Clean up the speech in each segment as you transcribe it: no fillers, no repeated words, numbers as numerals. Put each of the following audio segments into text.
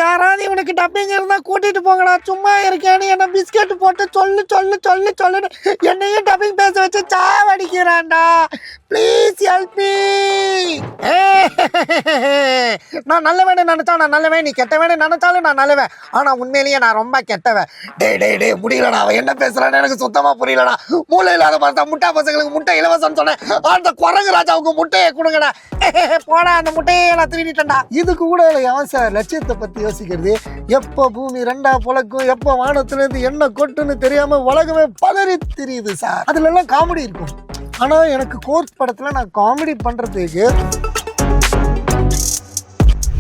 யாராவது இவனுக்கு டப்பிங் இருந்தா கூட்டிட்டு போங்கடா, சும்மா இருக்கேன்னு என்ன பிஸ்கெட் போட்டு சொல்லு சொல்லு சொல்லு சொல்லுன்னு என்னையும் டப்பிங் பேச வச்சு சாவடிக்கிறான்டா. Please help me. நான் நல்லவேன்னு நினைச்சா நான் நல்லவன், நீ கெட்டவேன்னு நினைச்சாலும் நான் நல்லவன். ஆனா உண்மையிலேயே நான் ரொம்ப கெட்டவன். டே முடியலடா, அவன் என்ன பேசுறான்னு எனக்கு சுத்தமா புரியலடா. மூளை இல்லாத பார்த்தா முட்டா பசங்களுக்கு முட்டை இலவசம் சொன்னேன், அந்த குரங்கு ராஜாவுக்கு முட்டையை கொடுங்கடா. போடா, அந்த முட்டையை நான் திருடிட்டேன்டா. இதுக்கு கூட எவன் சார் லட்சியத்தை பத்தி யோசிக்கிறது? எப்போ பூமி ரெண்டா புழக்கும், எப்போ வானத்துல இருந்து என்ன கொட்டுன்னு தெரியாம உலகமே பதறி தெரியுது சார். அதுல எல்லாம் காமெடி இருக்கும். ஆனா எனக்கு கோர்ட் படத்துல நான் காமெடி பண்றதுக்கு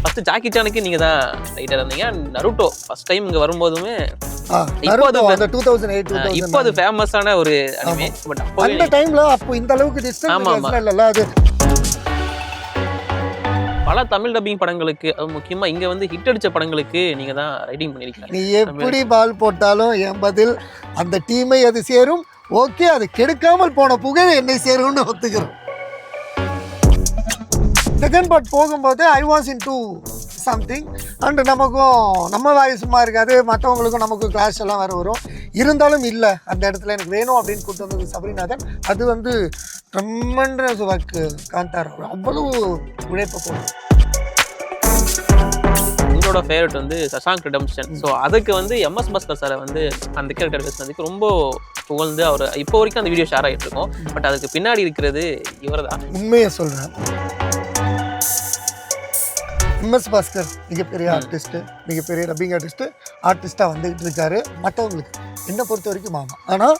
ஃபர்ஸ்ட் ஜாக்கி சானுக்கு நீங்க தான் ரைட்டர் இருந்தீங்க. நருட்டோ ஃபர்ஸ்ட் டைம் இங்க வரும்போதுமே இப்போ அது ஃபேமஸான ஒரு அனிமே. பட் அந்த டைம்ல அப்போ இந்த அளவுக்கு டிஸ்டன்ஸ் இல்ல. அது பல தமிழ் டப்பிங் படங்களுக்கு, அது முக்கியமா இங்க வந்து ஹிட் அடிச்ச படங்களுக்கு நீங்க தான் ரைட்டிங் பண்ணிருக்கீங்க. நீ எப்படி பால் போட்டாலும் என் பதில் அந்த டீமை அது சேரும். ஓகே, அது கெடுக்காமல் போன புகழ் என்னை சேரும்னு ஒத்துக்கிறோம். செகண்ட் பார்ட் போகும்போது I was in do something and நமக்கும் நம்ம வாய் சும்மா இருக்காது, மற்றவங்களுக்கும் நமக்கும் கிளாஷ் எல்லாம் வேறு வரும். இருந்தாலும் இல்லை, அந்த இடத்துல எனக்கு வேணும் அப்படின்னு கூப்பிட்டு வந்தது சபரிநாதன். அது வந்து ட்ரெமெண்டஸ் ஒர்க் காந்தார், அவ்வளவு உழைப்பை போடும். உங்களோட ஃபேவரட் வந்து சஷாங்க் ரிடெம்ப்ஷன். ஸோ அதுக்கு வந்து எம்எஸ் பாஸ்கர் சாரை வந்து அந்த கேரக்டர் பேசுனதுக்கு ரொம்ப புகழ்ந்து அவர் இப்போ வரைக்கும் அந்த வீடியோ ஷேர் ஆகிட்டு இருக்கோம். பட் அதுக்கு பின்னாடி இருக்கிறது இவர் தான். உண்மையை சொல்கிறேன், எம்எஸ் பாஸ்கர் மிகப்பெரிய ஆர்டிஸ்ட்டு, மிகப்பெரிய டப்பிங் ஆர்டிஸ்ட்டாக வந்துகிட்டு இருக்காரு. மற்றவங்களுக்கு என்னை பொறுத்த வரைக்கும் மாமா. ஆனால்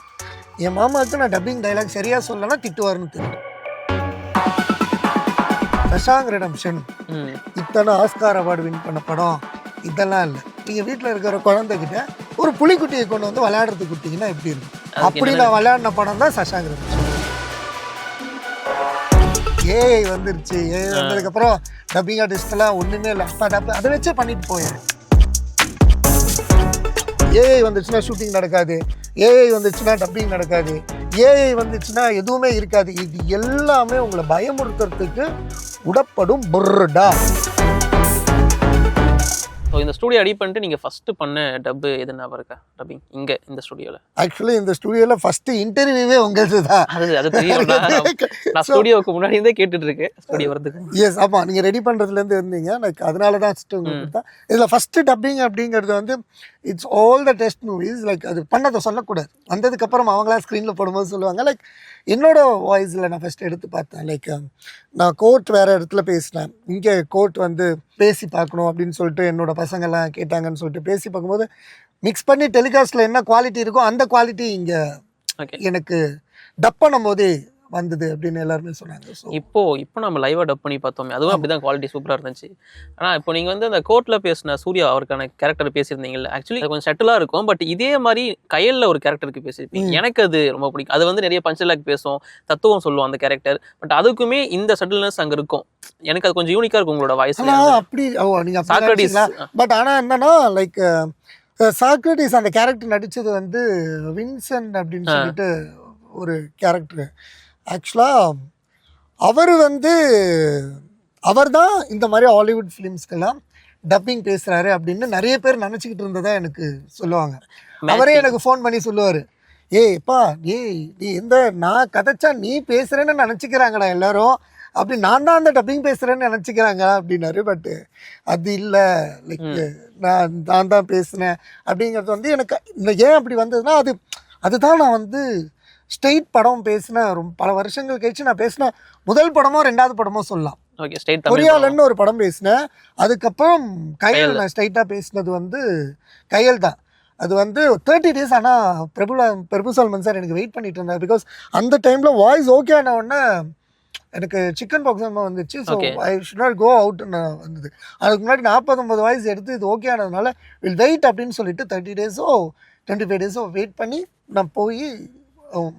என் மாமாவுக்கு நான் டப்பிங் டைலாக் சரியாக சொல்லலைன்னா திட்டுவாருன்னு தெரியும். சஷாங்க் ரிடெம்ப்ஷன் இத்தனை ஆஸ்கார் அவார்டு வின் பண்ண படம் இதெல்லாம் இல்லை. நீங்கள் வீட்டில் இருக்கிற குழந்தைகிட்ட ஒரு புலிக்குட்டியை கொண்டு வந்து விளையாடுறதுக்கு கொடுத்தீங்கன்னா எப்படி இருக்கும்? அப்படி நான் விளையாடின படம் தான் சஷாங்க் ரிடெம்ப்ஷன். ஏஐ வந்துருச்சு. ஏஐ வந்ததுக்கப்புறம் டப்பிங் ஆர்டிஸ்ட்லாம் ஒன்றுமே இல்லை, அப்போ அதை வச்சே பண்ணிட்டு போயேன். ஏஐ வந்துச்சுன்னா ஷூட்டிங் நடக்காது, ஏஐ வந்துச்சுன்னா டப்பிங் நடக்காது, ஏஐ வந்துச்சுன்னா எதுவுமே இருக்காது. இது எல்லாமே உங்களை பயமுறுத்துறதுக்கு உடப்படும் பொருடா. ஸோ இந்த ஸ்டூடியோ ரெடி பண்ணிட்டு நீங்கள் ஃபஸ்ட்டு பண்ண டப்பு எது ஞாபகம் இருக்கா டப்பிங் இங்கே இந்த ஸ்டூடியோவில்? ஆக்சுவலி இந்த ஸ்டூடியோவில் ஃபஸ்ட்டு இன்டர்வியூவே உங்களுக்கு தான். அது தெரியும், நான் ஸ்டூடியோவுக்கு முன்னாடி இருந்தே கேட்டுட்டு இருக்கேன் ஸ்டூடியோ வரதுக்கு. எஸ், ஆமாம், நீங்கள் ரெடி பண்ணுறதுலேருந்து இருந்தீங்க. லைக் அதனால தான் உங்களுக்கு தான். இதில் ஃபஸ்ட்டு டப்பிங் அப்படிங்கிறது வந்து it's all the test movies. Like அது பண்ணதை சொல்லக்கூடாது, வந்ததுக்கப்புறம் அவங்களாம் ஸ்க்ரீனில் போடும்போது சொல்லுவாங்க. லைக் என்னோட வாய்ஸில் நான் ஃபஸ்ட்டு எடுத்து பார்த்தேன். லைக் நான் கோர்ட் வேறு இடத்துல பேசினேன், இங்கே கோர்ட் வந்து பேசி பார்க்கணும் அப்படின்னு சொல்லிட்டு என்னோட பசங்கள்லாம் கேட்டாங்கன்னு சொல்லிட்டு பேசி பார்க்கும்போது மிக்ஸ் பண்ணி டெலிகாஸ்ட்டில் என்ன குவாலிட்டி இருக்கோ அந்த குவாலிட்டி இங்கே எனக்கு டப் பண்ணும் போதே வந்தது அப்படின்னு எல்லாருமே சொன்னாங்க. இப்போ நம்ம லைவாக டப் பண்ணி பார்த்தோமே, அதுவும் அப்படிதான் குவாலிட்டி சூப்பராக இருந்துச்சு. ஆனால் இப்போ நீங்கள் வந்து அந்த கோர்ட்டில் பேசின சூர்யா அவருக்கான கேரக்டர் பேசியிருந்தீங்கல்ல, ஆக்சுவலி கொஞ்சம் செட்டிலாக இருக்கும். பட் இதே மாதிரி கையில் ஒரு கேரக்டருக்கு பேசியிருப்பீங்க. எனக்கு அது ரொம்ப பிடிக்கும். அது வந்து நிறைய பஞ்சலாக் பேசும், தத்துவம் சொல்லுவோம் அந்த கேரக்டர். பட் அதுக்குமே இந்த செட்டில்னஸ் அங்கே இருக்கும். எனக்கு அது கொஞ்சம் யூனிக்காக இருக்கும் உங்களோட வாய்ஸ். அப்படி சாக்ரட்டிஸ். பட் ஆனால் என்னன்னா லைக் சாக்ரட்டிஸ் அந்த கேரக்டர் நடித்தது வந்து வின்சென்ட் அப்படின்னு சொல்லிட்டு ஒரு கேரக்டர். ஆக்சுவலாக அவர் தான் இந்த மாதிரி ஹாலிவுட் ஃபிலிம்ஸ்க்கெல்லாம் டப்பிங் பேசுகிறாரு அப்படின்னு நிறைய பேர் நினச்சிக்கிட்டு இருந்ததா எனக்கு சொல்லுவாங்க. அவரே எனக்கு ஃபோன் பண்ணி சொல்லுவார், ஏப்பா நீ நான் கதைச்சா நீ பேசுகிறேன்னு நினச்சிக்கிறாங்கடா எல்லாரும், அப்படி நான் தான் அந்த டப்பிங் பேசுகிறேன்னு நினச்சிக்கிறாங்க அப்படின்னாரு. பட்டு அது இல்லை, லைக் நான் தான் பேசுனேன் அப்படிங்கிறது வந்து எனக்கு ஏன் அப்படி வந்ததுன்னா அதுதான் நான் வந்து ஸ்டேட் படம் பேசின ரொம்ப பல வருஷங்கள் கழிச்சு நான் பேசின முதல் படமோ ரெண்டாவது படமோ சொல்லலாம். பொறியாளன்னு ஒரு படம் பேசினேன். அதுக்கப்புறம் கையல் நான் ஸ்ட்ரைட்டாக பேசினது வந்து கையல் தான். அது வந்து 30 days. ஆனால் பிரபுசால்மன் சார் எனக்கு வெயிட் பண்ணிட்டு இருந்தார். பிகாஸ் அந்த டைமில் வாய்ஸ் ஓகே ஆன உடனே எனக்கு சிக்கன் பாக்ஸ் வந்துச்சு. So I should not go அவுட்னு வந்தது. அதுக்கு முன்னாடி 49 வாய்ஸ் எடுத்து இது ஓகே ஆனதுனால வில் வெயிட் அப்படின்னு சொல்லிட்டு 30 days 25 days வெயிட் பண்ணி நான் போய்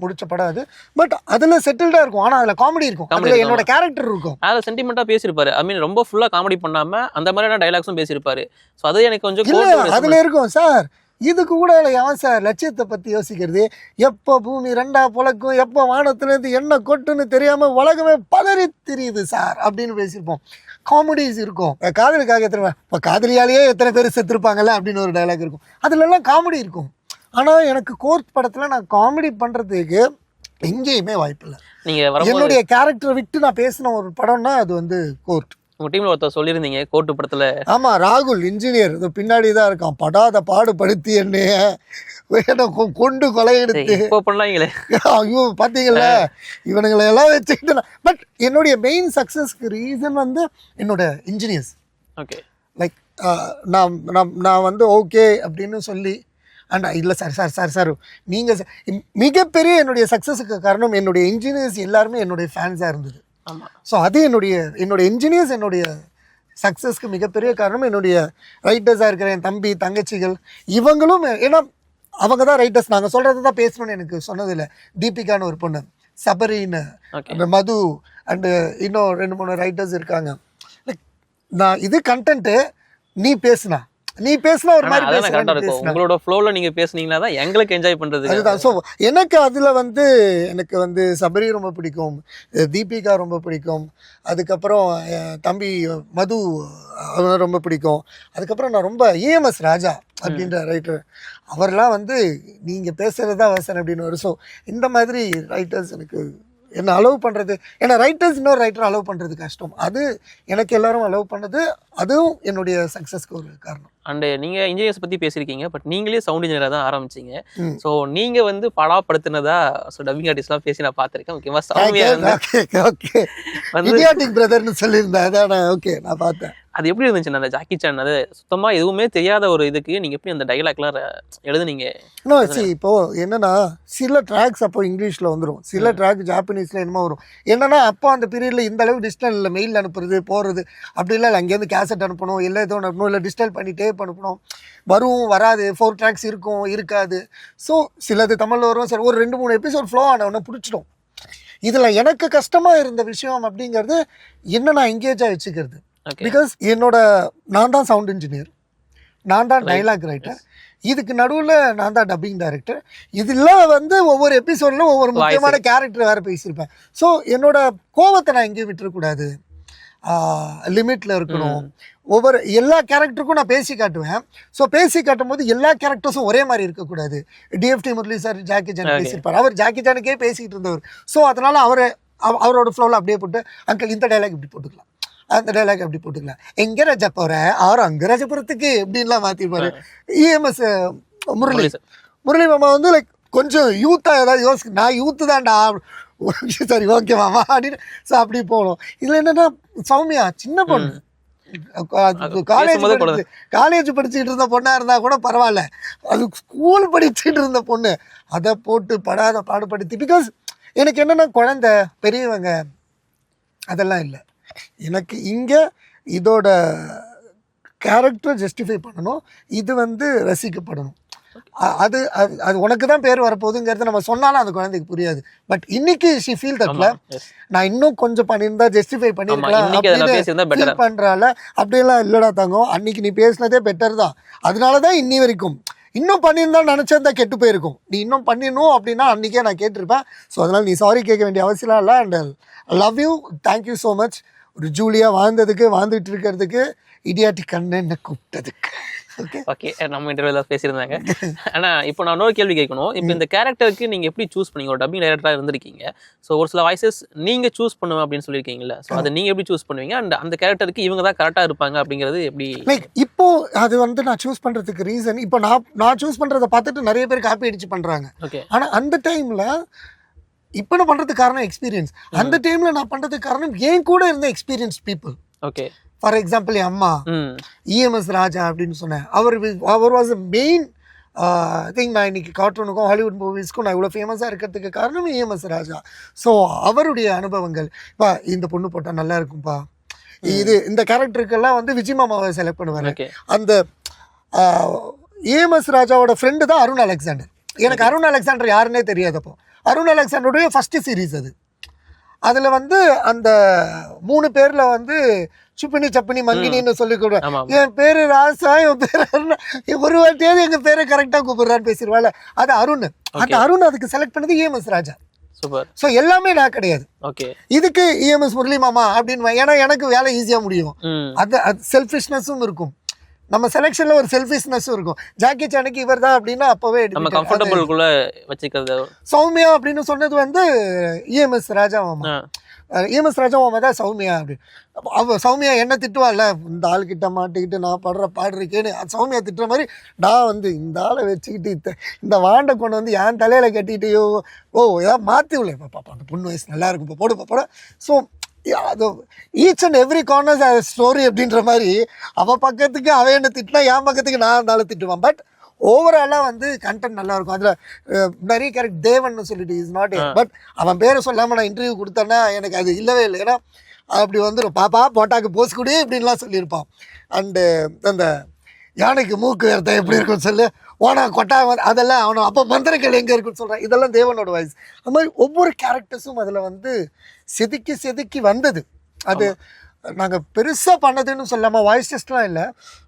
முடிச்ச படம் அது. பட் அதுல செட்டில்டா இருக்கும், ஆனா அதுல காமெடி இருக்கும், அதுல என்னோட கேரக்டர் இருக்கும். அதுல சென்டிமெண்டா பேசியிருப்பாரு. ஐ மீன் ரொம்ப ஃபுல்லா காமெடி பண்ணாம அந்த மாதிரியான டைலாக்ஸும் பேசியிருப்பாரு. ஸோ அது எனக்கு கொஞ்சம் அதுல இருக்கும் சார். இதுக்கு கூட எவன் சார் லட்சியத்தை பற்றி யோசிக்கிறது? எப்போ பூமி ரெண்டா புழக்கும், எப்போ வானத்துலேருந்து என்ன கொட்டுன்னு தெரியாமல் உலகமே பதறி தெரியுது சார் அப்படின்னு பேசியிருப்போம். காமெடிஸ் இருக்கும். காதலுக்காக எத்தனை இப்போ காதலியாலேயே எத்தனை பேர் செத்துருப்பாங்கல்ல அப்படின்னு ஒரு டைலாக் இருக்கும். அதுலலாம் காமெடி இருக்கும். ஆனால் எனக்கு கோர்ட் படத்தில் நான் காமெடி பண்ணுறதுக்கு எங்கேயுமே வாய்ப்பு இல்லை. நீங்கள் என்னுடைய கேரக்டரை விட்டு நான் பேசின ஒரு படம்னா அது வந்து கோர்ட். உங்கள் டீமில் ஒருத்தர் சொல்லியிருந்தீங்க கோர்ட்டு படத்தில். ஆமாம், ராகுல் இன்ஜினியர் இது பின்னாடி தான் இருக்கான். படாத பாடுபடுத்தி என்னைய கொண்டு கொலை எடுத்து இப்போ பண்ணலாங்களே. ஐயோ பார்த்தீங்களா இவனுங்களை எல்லாம் வச்சுக்கிட்டு. பட் என்னுடைய மெயின் சக்ஸஸ்க்கு ரீசன் வந்து என்னோட இன்ஜினியர்ஸ். ஓகே, லைக் நான் வந்து ஓகே அப்படின்னு சொல்லி அண்ட் இல்லை சார் நீங்கள் மிகப்பெரிய என்னுடைய சக்ஸஸுக்கு காரணம் என்னுடைய இன்ஜினியர்ஸ் எல்லாருமே என்னுடைய ஃபேன்ஸாக இருந்தது. ஆமாம். ஸோ அது என்னுடைய இன்ஜினியர்ஸ் என்னுடைய சக்ஸஸ்க்கு மிகப்பெரிய காரணம். என்னுடைய ரைட்டர்ஸாக இருக்கிற என் தம்பி தங்கச்சிகள் இவங்களும், ஏன்னா அவங்க தான் ரைட்டர்ஸ். நாங்கள் சொல்கிறது தான் பேசணும்னு எனக்கு சொன்னதில்லை. தீபிகான்னு ஒரு பொண்ணு, சபரின்னு, அந்த மது அண்டு இன்னும் 2-3 ரைட்டர்ஸ் இருக்காங்க. லைக் நான் இது கண்டென்ட்டு நீ பேசுனா ஒரு மாதிரி இருக்கும். உங்களோட ஃப்ளோல நீங்க பேசுனீங்கன்னா தான் எங்களுக்கு என்ஜாய் பண்றது. அதுதான். ஸோ எனக்கு அதுல வந்து எனக்கு வந்து சபரி ரொம்ப பிடிக்கும், தீபிகா ரொம்ப பிடிக்கும், அதுக்கப்புறம் தம்பி மது ரொம்ப பிடிக்கும். அதுக்கப்புறம் நான் ரொம்ப ஏஎம்எஸ் ராஜா அப்படின்ற ரைட்டர், அவர்லாம் வந்து நீங்கள் பேசுகிறதா அவசரம் அப்படின்னு வரும். ஸோ இந்த மாதிரி ரைட்டர்ஸ் எனக்கு என்ன அலோவ் பண்ணுறது. ஏன்னா ரைட்டர்ஸ் இன்னொரு ரைட்டர் அலோவ் பண்ணுறது கஷ்டம். அது எனக்கு எல்லாரும் அலோவ் பண்ணது, அதுவும் என்னுடைய சக்ஸஸ்க்கு ஒரு காரணம். அண்டு நீங்கள் இன்ஜினியர்ஸ் பற்றி பேசியிருக்கீங்க, பட் நீங்களே சவுண்ட் இன்ஜினியராக தான் ஆரம்பிச்சிங்க. ஸோ நீங்கள் வந்து படாப்படுத்தினதா டப்பிங் ஆர்டிஸ்ட்லாம் பேசி நான் பார்த்துருக்கேன். முக்கியமாக சௌமியா இடியாட்டிக் பிரதர்னு சொல்லியிருந்தேன். அதான் ஓகே நான் பார்த்தேன். அது எப்படி இருந்துச்சு? அந்த ஜாக்கி சான் அது சுத்தமாக எதுவுமே தெரியாத ஒரு இதுக்கு நீங்கள் எப்படி அந்த டைலாக்லாம் எழுதுனீங்க? இப்போ என்னன்னா சில ட்ராக்ஸ் அப்போ இங்கிலீஷில் வந்துடும், சில ட்ராக் ஜாப்பனீஸில் என்னமோ வரும். என்னன்னா அப்போ அந்த பீரியடில் இந்த அளவு டிஜிட்டல் இல்லை, மெயில் அனுப்புறது போகிறது அப்படி இல்லை. அங்கேருந்து கேசட் அனுப்பணும், இல்லை எதுவும் அனுப்பணும், இல்லை டிஜிட்டல் பண்ணி டேப் அனுப்பணும். வரும் வராது, 4 ட்ராக்ஸ் இருக்கும் இருக்காது. ஸோ சிலது தமிழில் வரும், சரி ஒரு 2-3 எபிசோட் ஃப்ளோ ஆனவொன்னே பிடிச்சிடும். இதில் எனக்கு கஷ்டமாக இருந்த விஷயம் அப்படிங்கிறது என்ன, நான் எங்கேஜாக வச்சுக்கிறது. பிகாஸ் நான் தான் சவுண்ட் இன்ஜினியர், நான் தான் டைலாக் ரைட்டர், இதுக்கு நடுவில் நான் தான் டப்பிங் டைரக்டர். இதில் வந்து ஒவ்வொரு எபிசோட்ல ஒவ்வொரு முக்கியமான கேரக்டர் வேறு பேசியிருப்பேன். ஸோ என்னோட கோவத்தை நான் எங்கேயும் விட்டுறக்கூடாது, லிமிட்டில் இருக்கணும். ஒவ்வொரு எல்லா கேரக்டருக்கும் நான் பேசி காட்டுவேன். ஸோ பேசி காட்டும் போது எல்லா கேரக்டர்ஸும் ஒரே மாதிரி இருக்கக்கூடாது. TFT Murali sir Jackie Chan பேசியிருப்பார், அவர் ஜாக்கி சானுக்கே பேசிக்கிட்டு இருந்தவர். ஸோ அதனால் அவரோட ஃப்ளோவில் அப்படியே போட்டு அங்கிள் இந்த டைலாக் இப்படி போட்டுக்கலாம், அந்த டைலாக் அப்படி போட்டுக்கலாம், எங்கே ராஜா போகிற ஆறு அங்கே ராஜபுரத்துக்கு இப்படின்லாம் மாற்றிருப்பாரு. இஎம்எஸ் முரளி மாமா வந்து லைக் கொஞ்சம் யூத்தாக ஏதாவது நான் யூத்து தான்டா, சரி ஓகே மாமா அப்படின்னு. ஸோ அப்படி போகணும். இதில் என்னென்னா சௌமியா சின்ன பொண்ணு, காலேஜ் படிச்சுட்டு இருந்த பொண்ணாக இருந்தால் கூட பரவாயில்ல, அது ஸ்கூல் படிச்சுட்டு இருந்த பொண்ணு, அதை போட்டு படாத பாடுபடுத்தி. பிகாஸ் எனக்கு என்னென்னா குழந்தை பெரியவங்க அதெல்லாம் இல்லை. எனக்கு இங்கே இதோட கேரக்டர் ஜஸ்டிஃபை பண்ணணும், இது வந்து ரசிக்கப்படணும். அது அது உனக்கு தான் பேர் வரப்போகுதுங்கிறது நம்ம சொன்னாலும் அந்த குழந்தைக்கு புரியாது. பட் இன்னைக்கு ஷி ஃபீல் தட்ல நான் இன்னும் கொஞ்சம் பண்ணியிருந்தா ஜஸ்டிஃபை பண்ணியிருக்கலாம் பண்றால. அப்படியெல்லாம் இல்லடா தங்கம், அன்னைக்கு நீ பேசினதே பெட்டர் தான், அதனால தான் இன்னி வரைக்கும் இன்னும் பண்ணியிருந்தா நினச்சிருந்தா கெட்டு போயிருக்கும். நீ இன்னும் பண்ணிடணும் அப்படின்னா அன்றைக்கே நான் கேட்டிருப்பேன். ஸோ அதனால் நீ சாரி கேட்க வேண்டிய அவசியம் இல்லை. And love you, thank you so much. ஒரு ஜூலியாக வாழ்ந்ததுக்கு, வாழ்ந்துட்டு இருக்கிறதுக்கு, இடியாட்டி கண்ணு என்ன கூப்பிட்டதுக்கு. ஓகே, நம்ம இன்டர்வியூல பேசியிருந்தாங்க. ஆனால் இப்போ நான் இன்னொரு கேள்வி கேட்கணும். இப்போ இந்த கேரக்டருக்கு நீங்கள் எப்படி சூஸ் பண்ணீங்க? ஒரு டப்பிங் டைரக்டராக இருந்திருக்கீங்க. ஸோ ஒரு சில வாய்ஸஸ் நீங்கள் சூஸ் பண்ணுவேன் அப்படின்னு சொல்லியிருக்கீங்களா? ஸோ அதை நீங்கள் எப்படி சூஸ் பண்ணுவீங்க? அண்ட் அந்த கேரக்டருக்கு இவங்க தான் கரெக்டாக இருப்பாங்க அப்படிங்கிறது எப்படி? லைக் இப்போ அது வந்து நான் சூஸ் பண்ணுறதுக்கு ரீசன், இப்போ நான் சூஸ் பண்ணுறதை பார்த்துட்டு நிறைய பேர் காப்பி அடிச்சு பண்ணுறாங்க. ஓகே, ஆனால் அந்த டைமில் இப்போ நான் பண்ணுறதுக்கு காரணம் எக்ஸ்பீரியன்ஸ். அந்த டைமில் நான் பண்ணுறதுக்கு காரணம் என் கூட இருந்த experience people. Okay, for example என் அம்மா இஎம்எஸ் ராஜா அப்படின்னு சொன்னேன். அவர் வாஸ் அ மெயின் திங். நான் இன்னைக்கு கார்ட்டூனுக்கும் ஹாலிவுட் மூவிஸ்க்கும் நான் இவ்வளோ ஃபேமஸாக இருக்கிறதுக்கு காரணம் இஎம்எஸ் ராஜா. ஸோ அவருடைய அனுபவங்கள், பா இந்த பொண்ணு போட்டால் நல்லா இருக்கும்பா, இது இந்த கேரக்டருக்கெல்லாம் வந்து விஜய் மாமாவை செலக்ட் பண்ணுவார். அந்த இஎம்எஸ் ராஜாவோட ஃப்ரெண்டு தான் அருண் அலெக்சாண்டர். எனக்கு அருண் அலெக்சாண்டர் யாருன்னே தெரியாதப்போ, அருண் அலெக்சாண்டருடைய ஃபஸ்ட்டு சீரீஸ் அது. அதில் வந்து அந்த 3 பேரில் வந்து சுப்பினி சப்பினி மங்கினின்னு சொல்லி கூப்பிடுவேன். என் பேர் ராசா, என் பேர் அருண், ஒரு வாட்டியாவது எங்கள் பேரை கரெக்டாக கூப்பிடுறான்னு பேசிடுவாள். அது அருண். அந்த அருண் அதுக்கு செலக்ட் பண்ணது இஎம்எஸ் ராஜா. சூப்பர். ஸோ எல்லாமே நான் கிடையாது. ஓகே. இதுக்கு இஎம்எஸ் முரளி மாமா அப்படின்னு, ஏன்னா எனக்கு வேலை ஈஸியாக முடியும். அது செல்ஃபிஷ்னஸும் இருக்கும், நம்ம செலெக்ஷன்ல ஒரு செல்ஃபிஷ்னஸும் இருக்கும். ஜாக்கி சானுக்கு இவர் தான் அப்படின்னா அப்பவே நம்ம கம்ஃபர்டபுள்குள்ள வச்சுக்கிறது. சௌமியா அப்படின்னு சொன்னது வந்து இஎம்எஸ் ராஜா மாமா. இஎம்எஸ் ராஜா மாமா தான் சௌமியா அப்படி. சௌமியா என்ன திட்டுவாள்ல, இந்த ஆள்கிட்ட மாட்டிக்கிட்டு நான் பாடுறேன்னு சௌமியா திட்டுற மாதிரி நான் வந்து இந்த ஆளை வச்சுக்கிட்டு இந்த வாண்டை கொண்டு வந்து என் தலையில கட்டிட்டு ஏதாவது மாற்றி விட பாப்பா அந்த பொண்ணு வயசு நல்லா இருக்கும் போட. ஸோ அது each and every corner story அப்படின்ற மாதிரி அவள் பக்கத்துக்கு அவன் என்ன திட்டினா என் பக்கத்துக்கு நான் இருந்தாலும் திட்டுவான். பட் ஓவராலாக வந்து கண்டென்ட் நல்லா இருக்கும். அதில் நிறைய கேரக்டர் தேவன் சொல்லிட்டு இஸ் நாட் பட் அவன் பேரை சொல்லாமல் நான் இன்டர்வியூ கொடுத்தேன்னா எனக்கு அது இல்லவே இல்லை. ஏன்னா அப்படி வந்துடும், பாப்பா போட்டாக்கு போஸ் கூடியே இப்படின்லாம் சொல்லியிருப்பான். அண்டு அந்த யானைக்கு மூக்கு வேர்த்த எப்படி இருக்குன்னு சொல்லு, ஓனா கொட்டா அதெல்லாம் அவனை அப்போ மந்திரங்கள் எங்கே இருக்குன்னு சொல்கிறான். இதெல்லாம் தேவனோட வாய்ஸ். அது மாதிரி ஒவ்வொரு கேரக்டர்ஸும் அதில் வந்து செதுக்கி வந்தது. அது நாங்கள் பெருசாக பண்ணதுன்னு சொல்லாமல் வாய்ஸ் டெஸ்ட்லாம் இல்லை,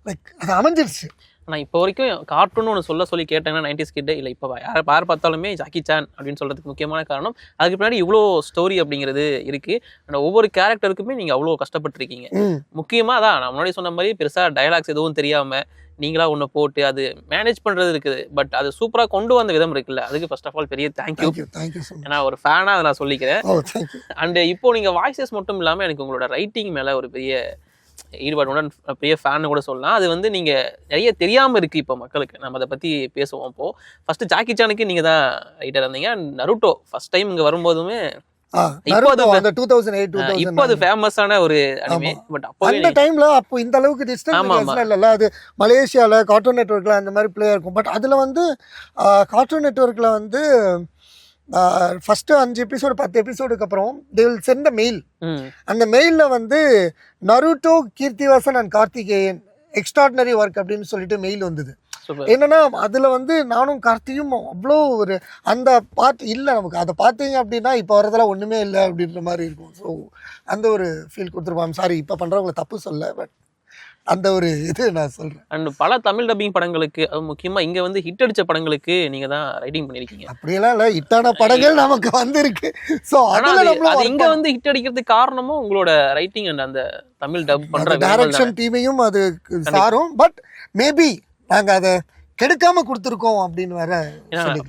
லைக் அது அமைஞ்சிருச்சு. ஆனால் இப்போ வரைக்கும் கார்ட்டூன் ஒன்று சொல்லி கேட்டாங்கன்னா 90s கிட்ட இல்லை, இப்போ யார் பார்த்தாலுமே ஜாக்கி சான் அப்படின்னு சொல்கிறதுக்கு முக்கியமான காரணம் அதுக்கு பின்னாடி இவ்வளோ ஸ்டோரி அப்படிங்கிறது இருக்குது. ஆனால் ஒவ்வொரு கேரக்டருக்குமே நீங்கள் அவ்வளோ கஷ்டப்பட்டுருக்கீங்க. முக்கியமாக தான் நான் முன்னாடி சொன்ன மாதிரி பெருசாக டயலாக்ஸ் எதுவும் தெரியாமல் நீங்களா ஒன்று போட்டு அது மேனேஜ் பண்ணுறது இருக்குது. பட் அது சூப்பராக கொண்டு வந்த விதம் இருக்குல்ல, அதுக்கு ஃபர்ஸ்ட் ஆஃப் ஆல் பெரிய தேங்க்யூ. ஏன்னா ஒரு ஃபேனாக அதை நான் சொல்லிக்கிறேன். அண்ட் இப்போ நீங்கள் வாய்ஸஸ் மட்டும் இல்லாமல் எனக்கு உங்களோட ரைட்டிங் மேலே ஒரு பெரிய ஈடுபாடுடன் பெரிய ஃபேன் கூட சொல்லலாம். அது வந்து நீங்கள் நிறைய தெரியாமல் இருக்குது இப்போ மக்களுக்கு. நம்ம அதை பற்றி பேசுவோம். இப்போது ஃபஸ்ட்டு ஜாக்கி சானுக்கு நீங்கள் தான் ரைட்டர் இருந்தீங்க. நருட்டோ ஃபர்ஸ்ட் டைம் இங்கே வரும்போதுமே இப்போ அது ஃபேமஸான ஒரு அனிமே. பட் அந்த டைம்ல அப்போ இந்த அளவுக்கு டிஸ்டன்ஸ் இல்ல, அது மலேசியால கார்ட்டூன் நெட்வொர்க்ல அந்த மாதிரி பிளே இருக்கும். பட் அதுல வந்து கார்ட்டூன் நெட்வொர்க்ல வந்து ஃபர்ஸ்ட் 5 எபிசோடு 10 எபிசோடுக்கு அப்புறம் they will send a mail. அந்த மெயிலில் வந்து Naruto Keerthivasan and Karthikeyan extraordinary work அப்படின்னு சொல்லிட்டு மெயில் வந்தது. என்னன்னா அதில் வந்து நானும் கார்த்தியும் அவ்வளோ ஒரு அந்த பார்ட் இல்லை நமக்கு. அதை பார்த்தீங்க அப்படின்னா இப்போ வரதெல்லாம் ஒன்றுமே இல்லை அப்படின்ற மாதிரி இருக்கும். ஸோ அந்த ஒரு ஃபீல் கொடுத்துருப்பான். சாரி இப்போ பண்ணுறவங்களை தப்பு சொல்ல, பட் அந்த ஒரு இது நான் சொல்றேன். அண்ட் பல தமிழ் டப்பிங் படங்களுக்கு, அது முக்கியமா இங்க வந்து ஹிட் அடிச்ச படங்களுக்கு நீங்க தான் ரைட்டிங் பண்ணிருக்கீங்க. அப்படியெல்லாம் இல்ல, ஹிட்டான படங்கள் நமக்கு வந்திருக்கு. சோ அதனால இங்க வந்து ஹிட் அடிக்கிறதுக்கு காரணமும் உங்களோட ரைட்டிங் அண்ட் அந்த தமிழ் டப் பண்ற டைரக்ஷன் டீமையும் அது சாரும். பட் மேபி நாங்க அதை கெடுக்காம கொடுத்துருக்கோம் அப்படின்னு வேற.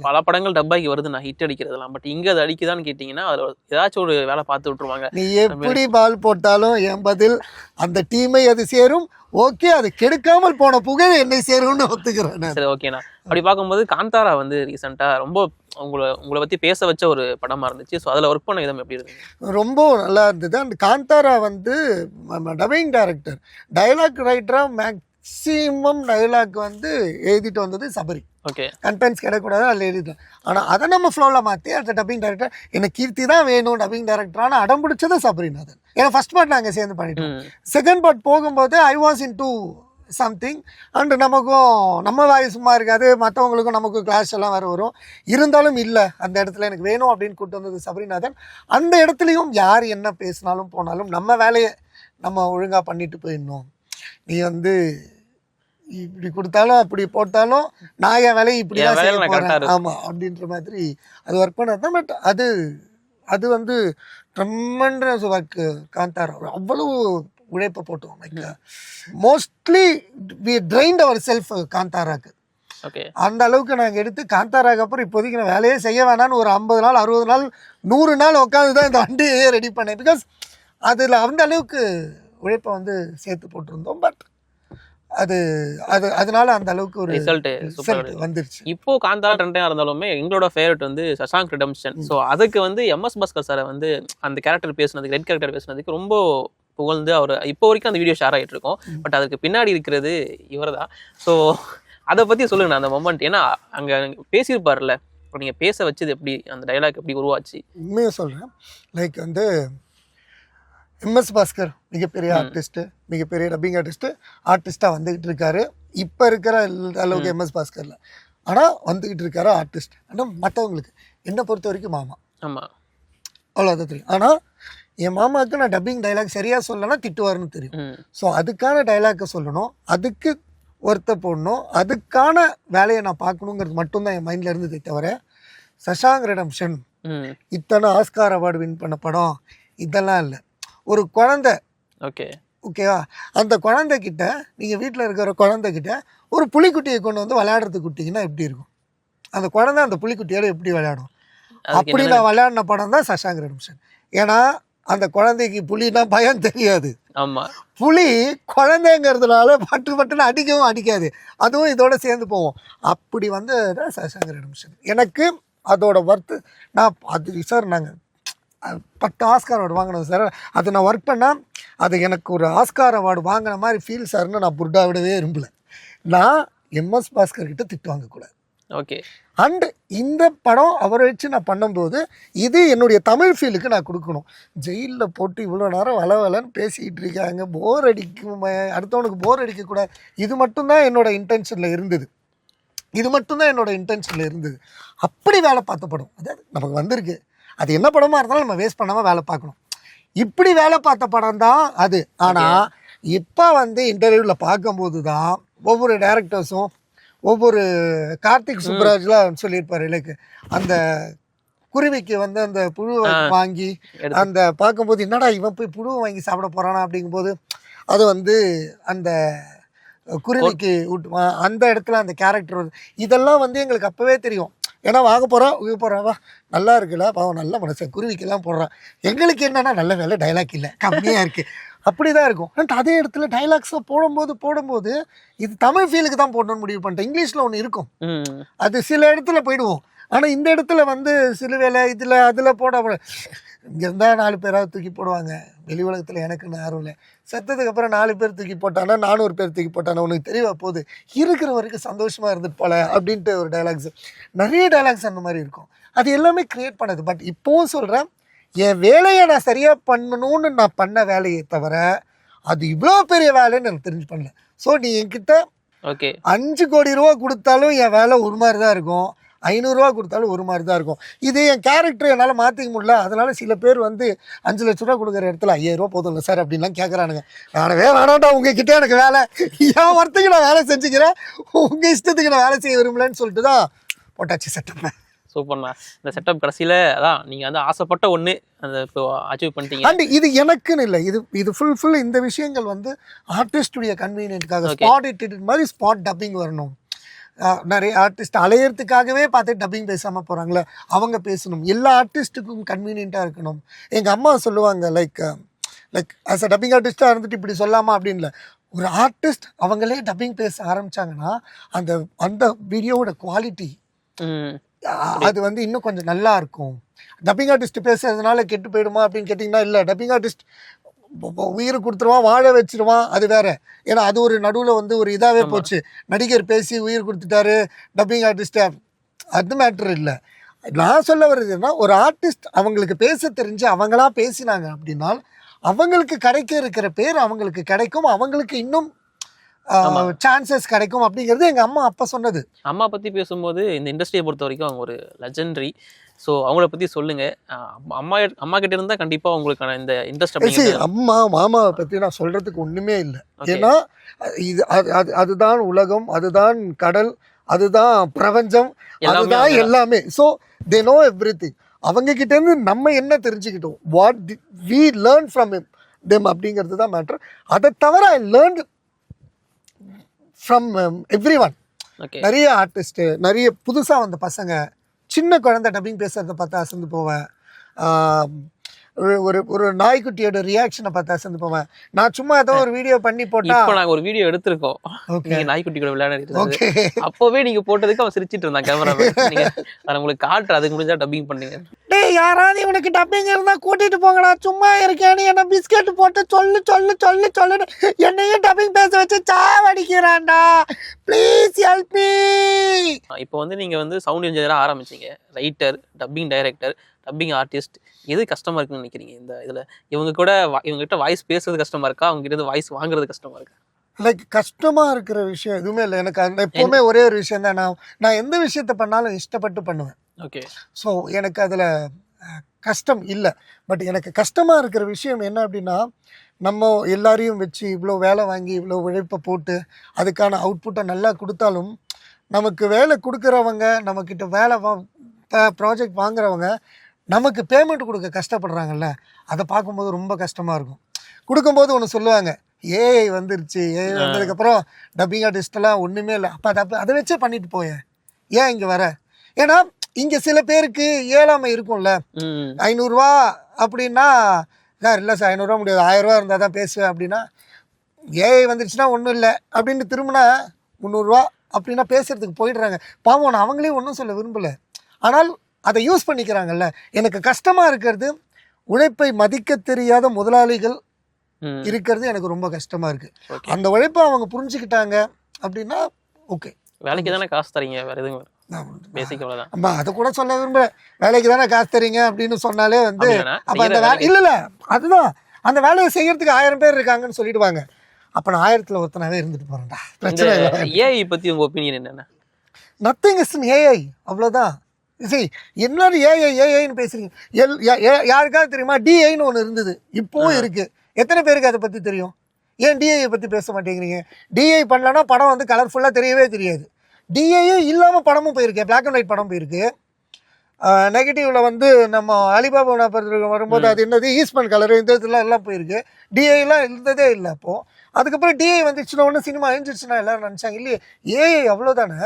பல படங்கள் டப்பாக்கி வருது நான் ஹிட் அடிக்கிறதுலாம். பட் இங்க அது அடிக்குதான்னு கேட்டீங்கன்னா அதுல ஏதாச்சும் ஒரு வேலை பார்த்து விட்டுருவாங்க. நீ எப்படி பால் போட்டாலும் என் பதில் அந்த டீமை அது சேரும். ஓகே, அது கெடுக்காமல் போன புகழ் என்னை சேரும்னு ஒத்துக்கிறேன். சரி, ஓகேண்ணா. அப்படி பார்க்கும்போது காந்தாரா வந்து ரீசெண்டா ரொம்ப உங்களை பத்தி பேச வச்ச ஒரு படமா இருந்துச்சு. ஸோ அதில் ஒர்க் பண்ண விதம் எப்படி இருந்துச்சு? ரொம்ப நல்லா இருந்தது. அந்த காந்தாரா வந்து டப்பிங் டைரக்டர், டைலாக் ரைட்டரா மேக்ஸிமம் டைலாக் வந்து எழுதிட்டு வந்தது சபரி. ஓகே, கண்டென்ட்ஸ் கிடைக்கூடாது அதில் எழுதிட்டேன். ஆனால் அதை நம்ம ஃப்ளோவில் மாற்றி அந்த டப்பிங் டைரக்டர் எனக்கு கீர்த்தி தான் வேணும் டப்பிங் டைரக்டரான அடம் பிடிச்சது சபரிநாதன். ஏன்னா ஃபர்ஸ்ட் பார்ட் நாங்கள் சேர்ந்து பண்ணிட்டோம். செகண்ட் பார்ட் போகும்போது I was in do something and நமக்கும் நம்ம வாய் சும்மா இருக்காது, மற்றவங்களுக்கும் நமக்கும் கிளாஷ் எல்லாம் வேறு வரும். இருந்தாலும் இல்லை, அந்த இடத்துல எனக்கு வேணும் அப்படின்னு கூப்பிட்டு வந்தது சபரிநாதன். அந்த இடத்துலையும் யார் என்ன பேசினாலும் போனாலும் நம்ம வேலையை நம்ம ஒழுங்காக பண்ணிட்டு போயிடணும். நீ வந்து இப்படி கொடுத்தாலும் அப்படி போட்டாலும் நான் என் வேலையை இப்படி தான் செய்ய போகிறேன், ஆமாம் அப்படின்ற மாதிரி அது ஒர்க் பண்ணதான். பட் அது வந்து ட்ரெமெண்டஸ் ஒர்க். காந்தாரா அவ்வளோ உழைப்பை போட்டோம். Like mostly we trained our self காந்தாராக்கு. அந்த அளவுக்கு நாங்கள் எடுத்து காந்தாராக்கு அப்புறம் இப்போதைக்கு நான் வேலையே செய்ய வேணான்னு ஒரு 50 நாள் 60 நாள் 100 நாள் உட்காந்து தான் இந்த வண்டியே ரெடி பண்ணேன். பிகாஸ் அதில் அந்த அளவுக்கு உழைப்பை வந்து சேர்த்து போட்டிருந்தோம். பட் அதனால அந்த அளவுக்கு ஒரு ரிசல்ட் வந்துருச்சு. இப்போ காந்தாரா ட்ரெண்டாக இருந்தாலுமே எங்களோட ஃபேவரட் வந்து சஷாங்க் ரிடெம்ப்ஷன். ஸோ அதுக்கு வந்து எம்எஸ் பாஸ்கர் சாரை வந்து அந்த கேரக்டர் பேசுனதுக்கு, ரெட் கேரக்டர் பேசுனதுக்கு ரொம்ப புகழ்ந்து அவர் இப்போ வரைக்கும் அந்த வீடியோ ஷேர் ஆகிட்டு இருக்கோம். பட் அதுக்கு பின்னாடி இருக்கிறது இவர் தான். ஸோ அதை பற்றி சொல்லுங்கண்ணா அந்த மொமெண்ட். ஏன்னா அங்கே பேசியிருப்பார்ல, இப்போ நீங்கள் பேச வச்சது எப்படி, அந்த டைலாக் எப்படி உருவாச்சு? உண்மையாக சொல்கிறேன். லைக் வந்து எம்எஸ் பாஸ்கர் மிகப்பெரிய ஆர்டிஸ்ட்டு, மிகப்பெரிய டப்பிங் ஆர்டிஸ்டாக வந்துக்கிட்டு இருக்காரு. இப்போ இருக்கிற அளவுக்கு எம்எஸ் பாஸ்கரில், ஆனால் வந்துக்கிட்டு இருக்காரு ஆர்டிஸ்ட். ஆனால் மற்றவங்களுக்கு என்னை பொறுத்த வரைக்கும் மாமா, ஆமாம், அவ்வளோதான் தெரியும். ஆனால் என் மாமாவுக்கு நான் டப்பிங் டைலாக் சரியாக சொல்லலைன்னா திட்டுவாருன்னு தெரியும். ஸோ அதுக்கான டைலாக்கை சொல்லணும், அதுக்கு ஒருத்த போடணும், அதுக்கான வேலையை நான் பார்க்கணுங்கிறது மட்டும்தான் என் மைண்டில் இருந்ததே தவிர சஷாங்க் ரிடெம்ப்ஷன் ம். இத்தனை ஆஸ்கார் அவார்டு வின் பண்ண படம் இதெல்லாம் இல்லை. ஒரு குழந்தை, ஓகே. ஓகேவா, அந்த குழந்தைகிட்ட நீங்கள் வீட்டில் இருக்கிற குழந்தைகிட்ட ஒரு புலிக்குட்டியை கொண்டு வந்து விளையாடுறதுக்கு விட்டிங்கன்னா எப்படி இருக்கும்? அந்த குழந்தை அந்த புலிக்குட்டியோட எப்படி விளையாடும்? அப்படி நான் விளையாடின படம் தான் சஷாங்க் ரெடெம்ப்ஷன். ஏன்னா அந்த குழந்தைக்கு புலினா பயம் தெரியாது. ஆமாம். புலி குழந்தைங்கிறதுனால பட்டுன்னு அடிக்கவும் அடிக்காது, அதுவும் இதோட சேர்ந்து போவோம். அப்படி வந்து சஷாங்க் ரெடெம்ப்ஷன் எனக்கு அதோட ஒர்த்து. நான் அது சார் நாங்கள் 10 ஆஸ்கார் அவார்டு வாங்கினோம் சார். அது நான் ஒர்க் பண்ணால் அது எனக்கு ஒரு ஆஸ்கார் அவார்டு வாங்கின மாதிரி ஃபீல் சார்னு நான் புர்டா விடவே விரும்பலை. நான் எம்எஸ் பாஸ்கர் கிட்ட திட்டு வாங்கக்கூடாது. ஓகே. அண்டு இந்த படம் அவரை வச்சு நான் பண்ணும்போது இது என்னுடைய தமிழ் ஃபீலுக்கு நான் கொடுக்கணும். ஜெயிலில் போட்டு இவ்வளோ நேரம் வளன்னு பேசிக்கிட்டு இருக்காங்க, போர் அடிக்கும், அடுத்தவனுக்கு போர் அடிக்கக்கூடாது. இது மட்டும்தான் என்னோட இன்டென்ஷனில் இருந்தது. அப்படி வேலை பார்த்த படம் அதாவது நமக்கு வந்திருக்கு. அது என்ன படமாக இருந்தாலும் நம்ம வேஸ்ட் பண்ணாமல் வேலை பார்க்கணும். இப்படி வேலை பார்த்த படம் தான் அது. ஆனால் இப்போ வந்து இன்டர்வியூவில் பார்க்கும்போது தான் ஒவ்வொரு டைரக்டர்ஸும் ஒவ்வொரு கார்த்திக் சுப்ராஜ்லாம் சொல்லியிருப்பார். இலைக்கு அந்த குருவிக்கு வந்து அந்த புழுவை வாங்கி அந்த பார்க்கும்போது என்னடா இவன் போய் புழுவை வாங்கி சாப்பிட போகிறானா அப்படிங்கும்போது அது வந்து அந்த குருவிக்கு ஊட்டுவான். அந்த இடத்துல அந்த கேரக்டர் வருது. இதெல்லாம் வந்து எங்களுக்கு அப்போவே தெரியும். ஏன்னா வாங்க போகிறான் வா நல்லா இருக்குல்ல, பாவம் நல்ல மனுஷன், குருவிக்கெல்லாம் போடுறான். எங்களுக்கு என்னன்னா நல்ல வேலை டைலாக் இல்லை, கம்மியாக இருக்குது, அப்படி தான் இருக்கும். பட் அதே இடத்துல டைலாக்ஸாக போடும்போது இது தமிழ் ஃபீலுக்கு தான் போடணும்னு முடிவு பண்ணிட்டேன். இங்கிலீஷில் ஒன்று இருக்கும், அது சில இடத்துல போயிடுவோம். ஆனால் இந்த இடத்துல வந்து சில வேலை இதில் அதில் போட இங்கே இருந்தால் 4 பேராவது தூக்கி போடுவாங்க. வெளி உலகத்தில் எனக்குன்னு யாரும் இல்லை. செத்ததுக்கப்புறம் 4 பேர் தூக்கி போட்டானா 400 பேர் தூக்கி போட்டானா உனக்கு தெரியவா போகுது, இருக்கிற வரைக்கும் சந்தோஷமாக இருந்துட்டு போல அப்படின்ட்டு ஒரு டைலாக்ஸ். நிறைய டைலாக்ஸ் அந்த மாதிரி இருக்கும். அது எல்லாமே க்ரியேட் பண்ணது. பட் இப்போவும் சொல்கிறேன், என் வேலையை நான் சரியாக பண்ணணும்னு நான் பண்ண வேலையை தவிர அது இவ்வளோ பெரிய வேலைன்னு எனக்கு தெரிஞ்சு பண்ணல. ஸோ நீ என்கிட்ட 5 கோடி ரூபா கொடுத்தாலும் என் வேலை ஒரு மாதிரி தான் இருக்கும், 500 ரூபா கொடுத்தாலும் ஒரு மாதிரி தான் இருக்கும். இது என் கேரக்டர் என்னால் மாற்றிக்க முடியல. அதனால சில பேர் வந்து 5 லட்ச ரூபா கொடுக்குற இடத்துல 5000 ரூபா போதும் இல்லை சார் அப்படின்லாம் கேட்குறானுங்க. நானவே வேணாண்டா, உங்ககிட்ட எனக்கு வேலை, என் ஒருத்துக்கு நான் வேலை செஞ்சுக்கிறேன், உங்கள் இஷ்டத்துக்கு நான் வேலை செய்ய விரும்பலன்னு சொல்லிட்டு தான் போட்டாச்சு செட்டப். சூப்பர்ண்ணா. இந்த செட்டப் கடைசியில் அதான் நீங்கள் வந்து ஆசைப்பட்ட ஒன்று அந்த இப்போ அச்சீவ் பண்ணிட்டீங்க. அண்ட் இது எனக்குன்னு இல்லை, இது ஃபுல் இந்த விஷயங்கள் வந்து ஆர்டிஸ்டுடைய கன்வீனியன்ட்டுக்காக ஸ்பாட் எடிட் மாதிரி ஸ்பாட் டப்பிங் வரணும். நிறைய ஆர்டிஸ்ட் அலையிறதுக்காகவே பார்த்து டப்பிங் பேசாமல் போகிறாங்களே அவங்க பேசணும். எல்லா ஆர்டிஸ்ட்டுக்கும் கன்வீனியண்ட்டாக இருக்கணும். எங்கள் அம்மா சொல்லுவாங்க லைக் ஆஸ் அ டப்பிங் ஆர்டிஸ்ட்டாக இருந்துட்டு இப்படி சொல்லாமா அப்படின்னு. ஒரு ஆர்டிஸ்ட் அவங்களே டப்பிங் பேச ஆரம்பித்தாங்கன்னா அந்த அந்த வீடியோவோட குவாலிட்டி அது வந்து இன்னும் கொஞ்சம் நல்லா இருக்கும். டப்பிங் ஆர்டிஸ்ட் பேசுறதுனால கெட்டு போயிடுமா அப்படின்னு கேட்டிங்கன்னா இல்லை. டப்பிங் ஆர்டிஸ்ட் உயிர் கொடுத்துருவான், வாழ வச்சிருவான், அது வேற. ஏன்னா அது ஒரு நடுவில் வந்து ஒரு இதாகவே போச்சு. நடிகர் பேசி உயிர் கொடுத்துட்டாரு, டப்பிங் ஆர்டிஸ்ட், அது மேட்ரு இல்லை. நான் சொல்ல வர்றதுன்னா ஒரு ஆர்டிஸ்ட் அவங்களுக்கு பேச தெரிஞ்சு அவங்களா பேசினாங்க அப்படின்னா அவங்களுக்கு கிடைக்க இருக்கிற பேர் அவங்களுக்கு கிடைக்கும், அவங்களுக்கு இன்னும் சான்சஸ் கிடைக்கும் அப்படிங்கிறது எங்கள் அம்மா அப்போ சொன்னது. அம்மா பற்றி பேசும்போது இந்த இண்டஸ்ட்ரியை பொறுத்த வரைக்கும் அவங்க ஒரு லெஜெண்டரி. ஸோ அவங்கள பற்றி சொல்லுங்கள். அம்மா கிட்ட இருந்தால் கண்டிப்பாக உங்களுக்கான இந்த இண்டஸ்ட்ரி. அம்மா மாமாவை பற்றி நான் சொல்கிறதுக்கு ஒன்றுமே இல்லை. ஏன்னா இது அதுதான் உலகம், அதுதான் கடல், அதுதான் பிரபஞ்சம், அதுதான் எல்லாமே. So they know everything. அவங்க கிட்டேருந்து நம்ம என்ன தெரிஞ்சுக்கிட்டோம், what we learn from them அப்படிங்கிறது தான் மேட்ரு. அதை தவிர I learn from every one. நிறைய ஆர்டிஸ்ட்டு, நிறைய புதுசாக வந்த பசங்க, சின்ன குழந்தை டப்பிங் பேசுகிறத பார்த்தா அசந்து போவேன். ஒரு நாய்க்குட்டியோட ரியாக்ஷனை பார்த்தா அசந்து போவேன். நான் சும்மா ஏதோ ஒரு வீடியோ பண்ணி போட்டா, இப்போ நாங்கள் ஒரு வீடியோ எடுத்திருக்கோம், நீங்கள் நாய்க்குட்டி கூட விளையாடுறது, அப்போவே நீங்கள் போட்டதுக்கு அவன் சிரிச்சிட்டு இருந்தான் கேமரா. அதை உங்களுக்கு காட்டுற, அதுக்கு முடிஞ்சா டப்பிங் பண்ணீங்க. டேய் யாராவது இவனுக்கு டப்பிங் இருந்தால் கூட்டிகிட்டு போங்கடா, சும்மா இருக்கேன்னு என்ன பிஸ்கெட் போட்டு சொல்லு என்னையும் டப்பிங் பேச வச்சு சாவடிக்கிறான்டா, ப்ளீஸ் ஹெல்ப் மீ. இப்போ வந்து நீங்கள் வந்து சவுண்ட் இன்ஜினியராக ஆரம்பிச்சிங்க, writer, dubbing director, dubbing artist. எது கஷ்டமாக இருக்குன்னு நினைக்கிறீங்க இந்த இதில்? இவங்ககிட்ட வாய்ஸ் பேசுறது கஷ்டமாக இருக்கா, அவங்ககிட்ட வாய்ஸ் வாங்குறது கஷ்டமாக இருக்கா? லைக் கஷ்டமாக இருக்கிற விஷயம் எதுவுமே இல்லை எனக்கு. அந்த எப்போவுமே ஒரே ஒரு விஷயம் தான், நான் எந்த விஷயத்த பண்ணாலும் இஷ்டப்பட்டு பண்ணுவேன். ஓகே. ஸோ எனக்கு அதில் கஷ்டம் இல்லை. பட் எனக்கு கஷ்டமாக இருக்கிற விஷயம் என்ன அப்படின்னா, நம்ம எல்லாரையும் வச்சு இவ்வளோ வேலை வாங்கி இவ்வளோ உழைப்பை போட்டு அதுக்கான அவுட்புட்டை நல்லா கொடுத்தாலும் நமக்கு வேலை கொடுக்குறவங்க, நம்மக்கிட்ட வேலை ப்ராஜெக்ட் வாங்குறவங்க நமக்கு பேமெண்ட் கொடுக்க கஷ்டப்படுறாங்கல்ல, அதை பார்க்கும்போது ரொம்ப கஷ்டமாக இருக்கும். கொடுக்கும்போது ஒன்று சொல்லுவாங்க, ஏஐ வந்துருச்சு, ஏஐ வந்ததுக்கப்புறம் டப்பிங் ஆர்டிஸ்டெல்லாம் ஒன்றுமே இல்லை, அப்போ அதை வச்சே பண்ணிட்டு போயேன், ஏன் இங்கே வர? ஏன்னா இங்கே சில பேருக்கு இயலாமை இருக்கும்ல. 500 ரூபா அப்படின்னா சார் இல்லை சார் 500 ரூபா முடியாது, 1000 ரூபா இருந்தால் தான் பேசுவேன் அப்படின்னா, ஏஐ வந்துருச்சுன்னா ஒன்றும் இல்லை அப்படின்னு திரும்பினா 300 ரூபா அப்படின்னா பேசுறதுக்கு போயிடுறாங்க. பாவம், நான் அவங்களே ஒன்றும் சொல்ல விரும்பலை, ஆனால் அதை யூஸ் பண்ணிக்கிறாங்கல்ல. எனக்கு கஷ்டமாக இருக்கிறது உழைப்பை மதிக்க தெரியாத முதலாளிகள் இருக்கிறது எனக்கு ரொம்ப கஷ்டமாக இருக்குது. அந்த உழைப்பை அவங்க புரிஞ்சுக்கிட்டாங்க அப்படின்னா ஓகே. வேலைக்கு தானே காசு தரீங்க, வேறு எதுவும் பேசிக் அவ்வளோதான். அம்மா அதை கூட சொல்ல விரும்புகிறேன், வேலைக்கு தானே காசு தரீங்க அப்படின்னு சொன்னாலே வந்து அப்போ அந்த வேலை இல்லை, அதுதான் அந்த வேலையை செய்யறதுக்கு 1000 பேர் இருக்காங்கன்னு சொல்லிடுவாங்க. அப்போ நான் 1000ல் ஒருத்தனாவே இருந்துட்டு போகிறேன்டா, பிரச்சனை இல்லை. ஏஐ பற்றி உங்கள் ஒப்பீனியன் என்னென்ன? நத்திங் இஸ் இன் ஏஐ, அவ்வளோதான். சரி, எல்லாரும் ஏஐன்னு பேசுறீங்க. யாருக்காவது தெரியுமா டிஐன்னு ஒன்று இருந்தது, இப்போவும் இருக்குது. எத்தனை பேருக்கு அதை பற்றி தெரியும்? ஏன் டிஐயை பற்றி பேச மாட்டேங்கிறீங்க? டிஐ பண்ணலன்னா படம் வந்து கலர்ஃபுல்லாக தெரியவே தெரியாது. டிஐயே இல்லாமல் படமும் போயிருக்கு, பிளாக் அண்ட் ஒயிட் படம் போயிருக்கு. நெகட்டிவில் வந்து நம்ம அலிபாபா வரும்போது அது என்னது ஈஸ்ட்மன் கலரு, இந்த இதெல்லாம் எல்லாம் போயிருக்கு. டிஐலாம் இருந்ததே இல்லை அப்போது. அதுக்கப்புறம் டிஐ வந்துச்சுன்னா ஒன்று சினிமா அழிஞ்சிருச்சுன்னா எல்லாரும் நினச்சாங்க. இல்லையே, ஏஐ அவ்வளோதானே.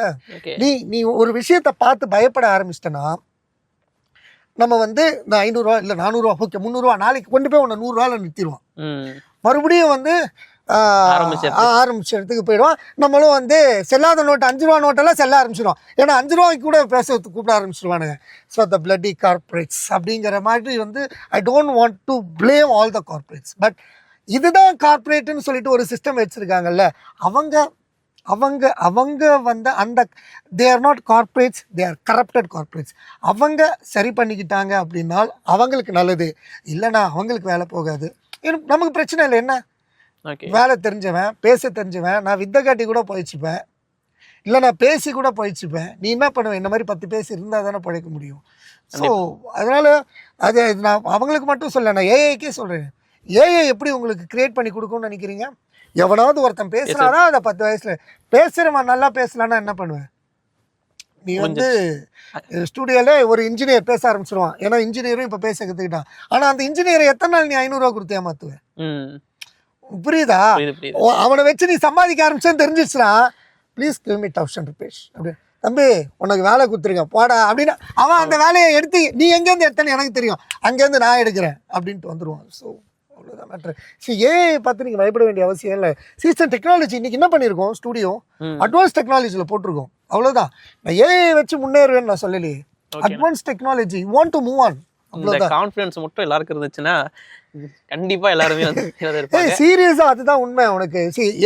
நீ ஒரு விஷயத்தை பார்த்து பயப்பட ஆரம்பிச்சிட்டேன்னா, நம்ம வந்து இந்த 500 ரூபா இல்லை 400 ரூபா, ஓகே 300 ரூபா, நாளைக்கு கொண்டு போய் ஒன்று 100 ரூபாவில் நிறுத்திடுவான். மறுபடியும் வந்து ஆரம்பிச்ச இடத்துக்கு போயிடுவான். நம்மளும் வந்து செல்லாத நோட்டு 5 ரூபா நோட்டெல்லாம் செல்ல ஆரம்பிச்சிடும். ஏன்னா 5 ரூபாய்க்கு கூட பேசுறதுக்கு கூப்பிட ஆரம்பிச்சிடுவானுங்க. ஸோ த பிளட்டி கார்பரேட்ஸ் அப்படிங்கிற மாதிரி வந்து I don't want to blame all the corporates, but இதுதான் கார்பரேட்டுன்னு சொல்லிட்டு ஒரு சிஸ்டம் வச்சுருக்காங்கல்ல, அவங்க அவங்க அவங்க வந்து அந்த they are not corporates, they are corrupted corporates. அவங்க சரி பண்ணிக்கிட்டாங்க அப்படின்னா அவங்களுக்கு நல்லது, இல்லைன்னா அவங்களுக்கு வேலை போகாது. நமக்கு பிரச்சனை இல்லை. என்ன வேலை தெரிஞ்சவன், பேச தெரிஞ்சவன், நான் வித்தை காட்டி கூட போயிச்சுப்பேன், இல்லை நான் பேசி கூட போயிச்சுப்பேன். நீ என்ன பண்ணுவேன்? இந்த மாதிரி 10 பேசி இருந்தால் தானே பழைக்க முடியும். ஸோ அதனால் அது நான் அவங்களுக்கு மட்டும் சொல்ல, நான் ஏஐக்கே சொல்கிறேன். ஏஐ எப்படி உங்களுக்கு கிரியேட் பண்ணி கொடுக்கும்னு நினைக்கிறீங்க? எவனாவது ஒருத்தன் பேசுனாதான் அதை 10 வயசுல பேசுகிறவன் நல்லா பேசலான்னா என்ன பண்ணுவேன்? நீ வந்து ஸ்டூடியோவில் ஒரு இன்ஜினியர் பேச ஆரம்பிச்சிடுவான், ஏன்னா இன்ஜினியரும் இப்போ பேச கற்றுக்கிட்டான். ஆனால் அந்த இன்ஜினியரை எத்தனை நாள் நீ 500 ரூபா கொடுத்து ஏமாத்துவேன்? புரியுதா? அவனை வச்சு நீ சம்பாதிக்க ஆரம்பிச்சேன்னு தெரிஞ்சிச்சுன்னா, ப்ளீஸ் கிவ் மீ 1000 rupees அப்படி, தம்பி உனக்கு வேலை கொடுத்துருக்கேன் போடா அப்படின்னு அவன் அந்த வேலையை எடுத்து, நீ எங்கேருந்து எடுத்தேன்னு எனக்கு தெரியும், அங்கேருந்து நான் எடுக்கிறேன் அப்படின்ட்டு வந்துடுவான். ஸோ அவ்வளோதான் மேட்ரு. ஸோ ஏஐ பார்த்து நீங்கள் பயப்பட வேண்டிய அவசியம் இல்லை. சீசன் டெக்னாலஜி இன்னைக்கு என்ன பண்ணியிருக்கோம், ஸ்டூடியோ அட்வான்ஸ் டெக்னாலஜியில் போட்டிருக்கோம், அவ்வளோதான். நான் ஏஐ வச்சு முன்னேறுவேன்னு நான் சொல்லலையே, advance technology want to move on. Confidence மட்டும் எல்லாருக்கும் இருந்துச்சுன்னா கண்டிப்பா எல்லாருமே வந்து சீரியஸா அதுதான் உண்மை. உனக்கு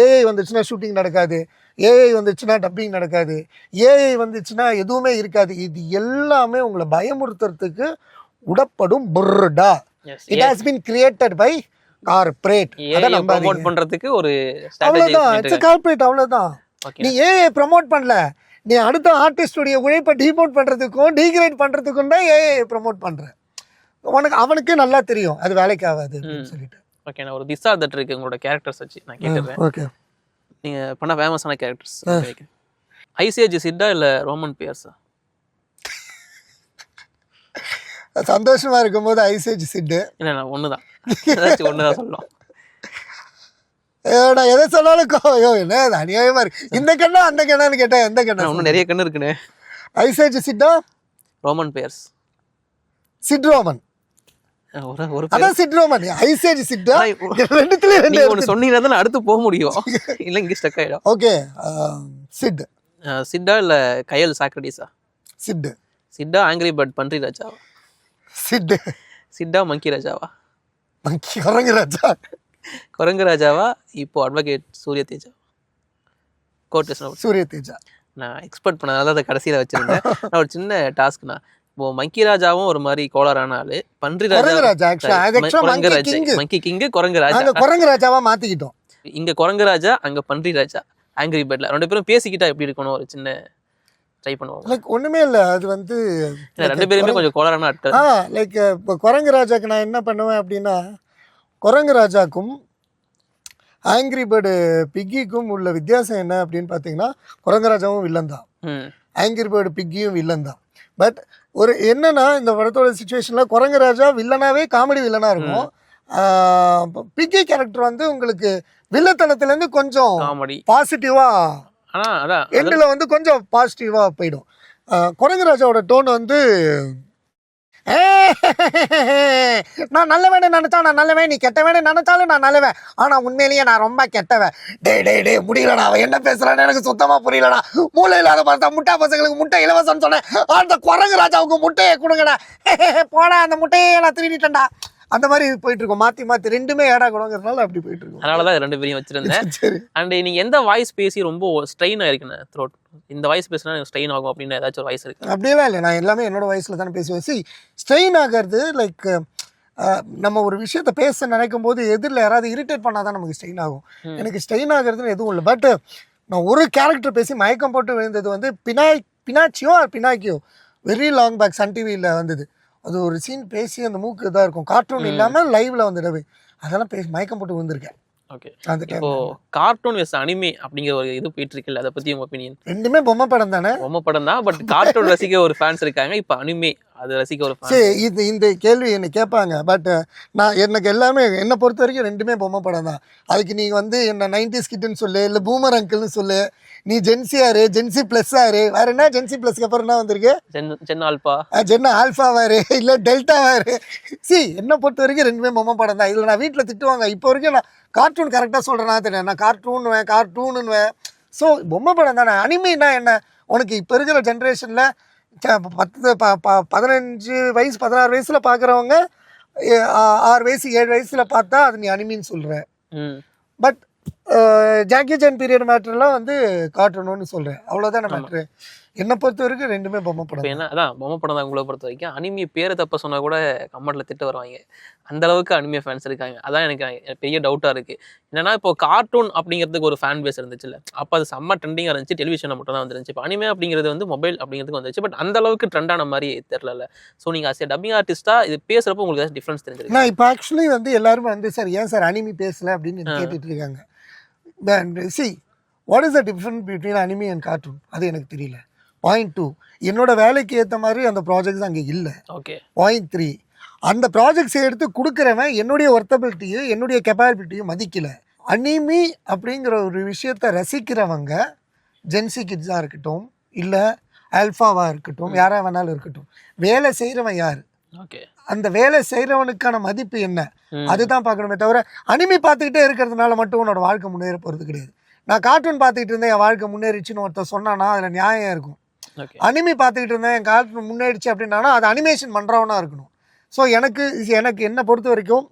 ஏஐ வந்துச்சுன்னா ஷூட்டிங் நடக்காது, ஏஐ வந்துச்சுன்னா டப்பிங் நடக்காது, ஏஐ வந்துச்சுன்னா எதுவுமே இருக்காது. இது எல்லாமே உங்களை பயமுறுத்துறதுக்கு உடப்படும் பொருடா. It has been created by corporate. அத நம்ம ப்ரோமோட் பண்றதுக்கு ஒரு அவ்வளவுதான், இட்ஸ் a கார்ப்பரேட், அவ்வளவுதான். நீ ஏஐ ப்ரோமோட் பண்ணல, நீ அடுத்த ஆர்டிஸ்டுடைய உழைப்பை டிமோட் பண்றதுக்கும் டீக்ரேட் பண்றதுக்கும் தான் ஏஐ ப்ரோமோட் பண்ற. அவனுக்கு நல்லா தெரியும் அது வேலைக்கு ஆகாது சொல்லிட்டு. ஓகே, நான் ஒரு திஸ் ஆர் தட் இருக்கு உங்களோட கேரக்டர்ஸ் வச்சு நான் கேட்டுறேன். ஓகே, நீங்க பண்ண ஃபேமஸான கேரக்டர்ஸ் ஐசிஏஜி சிட்டா இல்ல ரோமன் பியர்ஸா? சந்தோஷமா இருக்கும்போது ஐசிஏஜி சிட்டு. இல்ல நான் ஒண்ணுதான், ஏதாச்சும் ஒண்ணுதான் சொல்லலாம். நான் எதை சொன்னாலும் என்ன அநியாயமா இருக்கு, இந்த கண்ணா அந்த கண்ணான்னு கேட்டா எந்த கண்ணா? இன்னும் நிறைய கண்ணு இருக்குன்னு. ஐசிஏஜி சிட்டா, ரோமன் பியர்ஸ், சிட் ரோமன். அதான் சிட் ரோமன், ஐசிஏஜி சிட்டா, ரெண்டுத்துல ரெண்டு ஒன்னு சொன்னீங்கன்னா தான் அடுத்து போக முடியும், இல்ல இங்க ஸ்டக் ஆயிடும். Okay, sit. சிட்டா இல்ல கயல் சாக்ரடிஸா? சிட். சிட்டா ஆங்கிரி பேர்ட் பன்றி ராஜாவா? சிட். சிட்டா மங்கி ராஜாவா? மங்கி குரங்கு ராஜா. குரங்கு ராஜாவா? இப்போ அட்வொகேட் சூரிய தேஜா? கோர்ட் சூரிய தேஜா. நான் எக்ஸ்பெக்ட் பண்ணதால அதை கடைசியில் வச்சிருந்தேன். நான் ஒரு சின்ன டாஸ்க்னா, இப்போ மங்கி ராஜாவும் ஒரு மாதிரி கோளாறான ஆளு, பன்றி ராஜா மங்கி கிங், குரங்கு ராஜா குரங்கு ராஜாவா மாத்திக்கிட்டோம். இங்க குரங்கு ராஜா, அங்க பன்றி ராஜா. ஆங்கிரி பேர்ட்ல 2 பேரும் பேசிக்கிட்டா எப்படி இருக்கணும், ஒரு சின்ன ட்ரை பண்ணுவோம். லைக் ஒண்ணுமே இல்ல, அது வந்து 2 பேருமே கொஞ்சம் கோளாறான ஆட்கள். லைக் இப்போ குரங்கு ராஜாக்கு நான் என்ன பண்ணுவேன் அப்படின்னா, குரங்கு ராஜாக்கும் ஆங்கிரி பேர்டு பிக்கிக்கும் உள்ள வித்தியாசம் என்ன அப்படின்னு பார்த்தீங்கன்னா, குரங்கு ராஜாவும் வில்லன் தான், ஆங்கிரி பேர்டு பிக்கியும் வில்லன் தான். பட் ஒரு என்னன்னா இந்த படத்தோட சுச்சுவேஷனில் குரங்குராஜா வில்லனாவே காமெடி வில்லனாக இருக்கும். பிக்கி கேரக்டர் வந்து உங்களுக்கு வில்லத்தனத்துலேருந்து கொஞ்சம் காமெடி பாசிட்டிவாக ஆனா அதான் எண்டில் வந்து கொஞ்சம் பாசிட்டிவாக போயிடும். குரங்குராஜாவோட டோன் வந்து நான் நல்லவேன்னு நினைச்சா நான் நல்லவேன், நீ கெட்டவேன்னு நினைச்சாலும் நான் நல்லவேன், ஆனா உண்மையிலேயே நான் ரொம்ப கெட்டவன். டே முடியலடா, அவன் என்ன பேசுறான்னு எனக்கு சுத்தமா புரியலடா. மூளை இல்லாத பார்த்தா முட்டா பசங்களுக்கு முட்டை இலவசம்னு சொன்னேன், அந்த குரங்கு ராஜாவுக்கு முட்டையை கொடுங்கடா, போடா அந்த முட்டையே நான் திருடிட்டேன்டா. அந்த மாதிரி போயிட்டு இருக்கோம், மாத்தி ரெண்டுமே ஏடா கூடங்கிறதுனால அப்படி போயிட்டு இருக்கோம். அதனாலதான் ரெண்டு பேரையும் வச்சிருந்தேன். சரி. அண்ட் நீங்க எந்த வாய்ஸ் பேசி ரொம்ப ஸ்ட்ரெயின் ஆயிருக்குண்ணே த்ரோட், இந்த வாய்ஸ் பேசினா ஸ்ட்ரெயின் ஆகும் அப்படின்னு ஏதாச்சும் ஒரு வாய்ஸ் இருக்கு? அப்படியெல்லாம் இல்லை, நான் எல்லாமே என்னோட வயசுல தானே பேசுவேன். சி ஸ்ட்ரெயின் ஆகிறது லைக் நம்ம ஒரு விஷயத்த பேச நினைக்கும் போது எதிரில் யாராவது இரிட்டேட் பண்ணாதான் நமக்கு ஸ்ட்ரெயின் ஆகும். எனக்கு ஸ்ட்ரெயின் ஆகுறதுன்னு எதுவும் இல்லை. பட் நான் ஒரு கேரக்டர் பேசி மயக்கம் போட்டு விழுந்தது வந்து Pinocchio very long back Sun டிவியில் வந்தது. அது ஒரு சீன் பேசி அந்த மூக்கு இதாக இருக்கும், கார்ட்டூன் இல்லாமல் லைவ்ல வந்துடவே, அதெல்லாம் பேசி மயக்கம் போட்டு விழுந்திருக்கேன். ஓகே, அந்த இப்போ கார்ட்டூன் வெஸ் அனிமே அப்படிங்கிற ஒரு இது போயிட்டு இருக்குல்ல, அதை பத்தி உங்க ஒப்பீனியன்? ரெண்டுமே பொம்மை படம் தானே. பொம்மை படம் தான், பட் கார்ட்டூன் ரசிக்க ஒரு ஃபேன்ஸ் இருக்காங்க, இப்போ அனிமே அது ரசிக்க ஒரு ஃபேன்ஸ். சரி, இந்த கேள்வி என்ன கேட்பாங்க. பட் நான் எனக்கு எல்லாமே என்னை பொறுத்த வரைக்கும் ரெண்டுமே பொம்மை படம் தான். அதுக்கு நீ வந்து என்ன 90s கிட்டுன்னு சொல்லு, இல்லை பூமர் அங்கிள்னு சொல்லு, நீ ஜென்சி ஆறு, ஜென்சி ப்ளஸ் ஆறு, வேற என்ன ஜென்சி ப்ளஸ்க்கு அப்புறம் என்ன வந்திருக்கு, ஜென் ஆல்பா, ஜென் ஆல்ஃபா வேறு, இல்லை டெல்டா வேறு. என்னை பொறுத்த வரைக்கும் ரெண்டுமே பொம்மை படம் தான். இதில் நான் வீட்டில் திட்டுவாங்க, இப்போ வரைக்கும் நான் கார்ட்டூன் கரெக்டாக சொல்கிறேன்னா தெரியும், நான் கார்ட்டூனுவேன். ஸோ பொம்மை படம் தானே. அனிமைனா என்ன, உனக்கு இப்போ இருக்கிற ஜென்ரேஷனில் 15 வயசு 16 வயசில் பார்க்குறவங்க 6 வயசு 7 வயசில் பார்த்தா அது நீ அனிமின்னு சொல்கிறேன். பட் ஜாக்கி சான் பீரியட் மேட்டர்லாம் வந்து காட்டணும்னு சொல்கிறேன், அவ்வளோதான் மேட்ரு. என்னை பொறுத்த வரைக்கும் ரெண்டுமே பொம்மை படம். என்ன அதான் பொம்மை படம் தான். உங்களை பொறுத்த வரைக்கும் அனிமி பேரை தப்ப சொன்னா கூட கமெண்ட்ல திட்டு வருவாங்க, அந்த அளவுக்கு அனிமே ஃபேன்ஸ் இருக்காங்க. அதான் எனக்கு பெரிய டவுட்டா இருக்கு. என்னன்னா இப்போ கார்ட்டூன் அப்படிங்கிறதுக்கு ஒரு ஃபேன் பேஸ் இருந்துச்சுல்ல, அப்போ அது செம்ம ட்ரெண்டிங்காக இருந்துச்சு, டெலிவிஷனில் மட்டும் தான் வந்துருந்துச்சு. இப்போ அனிமே அப்படிங்கிறது வந்து மொபைல் அப்படிங்கிறதுக்கு வந்துச்சு, பட் அந்த அளவுக்கு ட்ரெண்டான மாதிரி தெரியல. ஸோ நீங்கள் அஸ் டப்பிங் ஆர்டிஸ்டா இது பேசுறப்போ உங்களுக்கு ஏதாச்சும் டிஃப்ரென்ஸ் தெரிஞ்சிருக்கு? நான் இப்போ ஆக்சுவலி வந்து எல்லாருமே வந்து சார் ஏன் சார் அனிமி பேசல அப்படின்னு கேட்டுட்டு இருக்காங்க. See what is the difference between anime and cartoon, அது எனக்கு தெரியல. பாயிண்ட் 2, என்னோட வேலைக்கு ஏற்ற மாதிரி அந்த ப்ராஜெக்ட்ஸ் அங்கே இல்லை. ஓகே. பாயிண்ட் 3, அந்த ப்ராஜெக்ட்ஸை எடுத்து கொடுக்குறவன் என்னுடைய ஒர்த்தபிலிட்டியும் என்னுடைய கெப்பாபிலிட்டியும் மதிக்கலை. அனிமி அப்படிங்கிற ஒரு விஷயத்தை ரசிக்கிறவங்க ஜென்சி கிட்ஸாக இருக்கட்டும், இல்லை ஆல்ஃபாவாக இருக்கட்டும், யாராக வேணாலும் இருக்கட்டும், வேலை செய்கிறவன் யார், ஓகே, அந்த வேலை செய்கிறவனுக்கான மதிப்பு என்ன, அதுதான் பார்க்கணுமே தவிர அனிமி பார்த்துக்கிட்டே இருக்கிறதுனால மட்டும் உன்னோட வாழ்க்கை முன்னேற போகிறது கிடையாது. நான் கார்ட்டூன் பார்த்துக்கிட்டு இருந்தேன், என் வாழ்க்கை முன்னேறிச்சுன்னு ஒருத்தர் சொன்னானா அதில் நியாயம் இருக்கும். அனிமி பார்த்துக்கிட்டு இருந்தேன், என் கார்ட்டூன் முன்னேறிச்சு அப்படின்னா அது அனிமேஷன் பண்ணுறவனா இருக்கணும். ஸோ எனக்கு என்னை பொறுத்த வரைக்கும்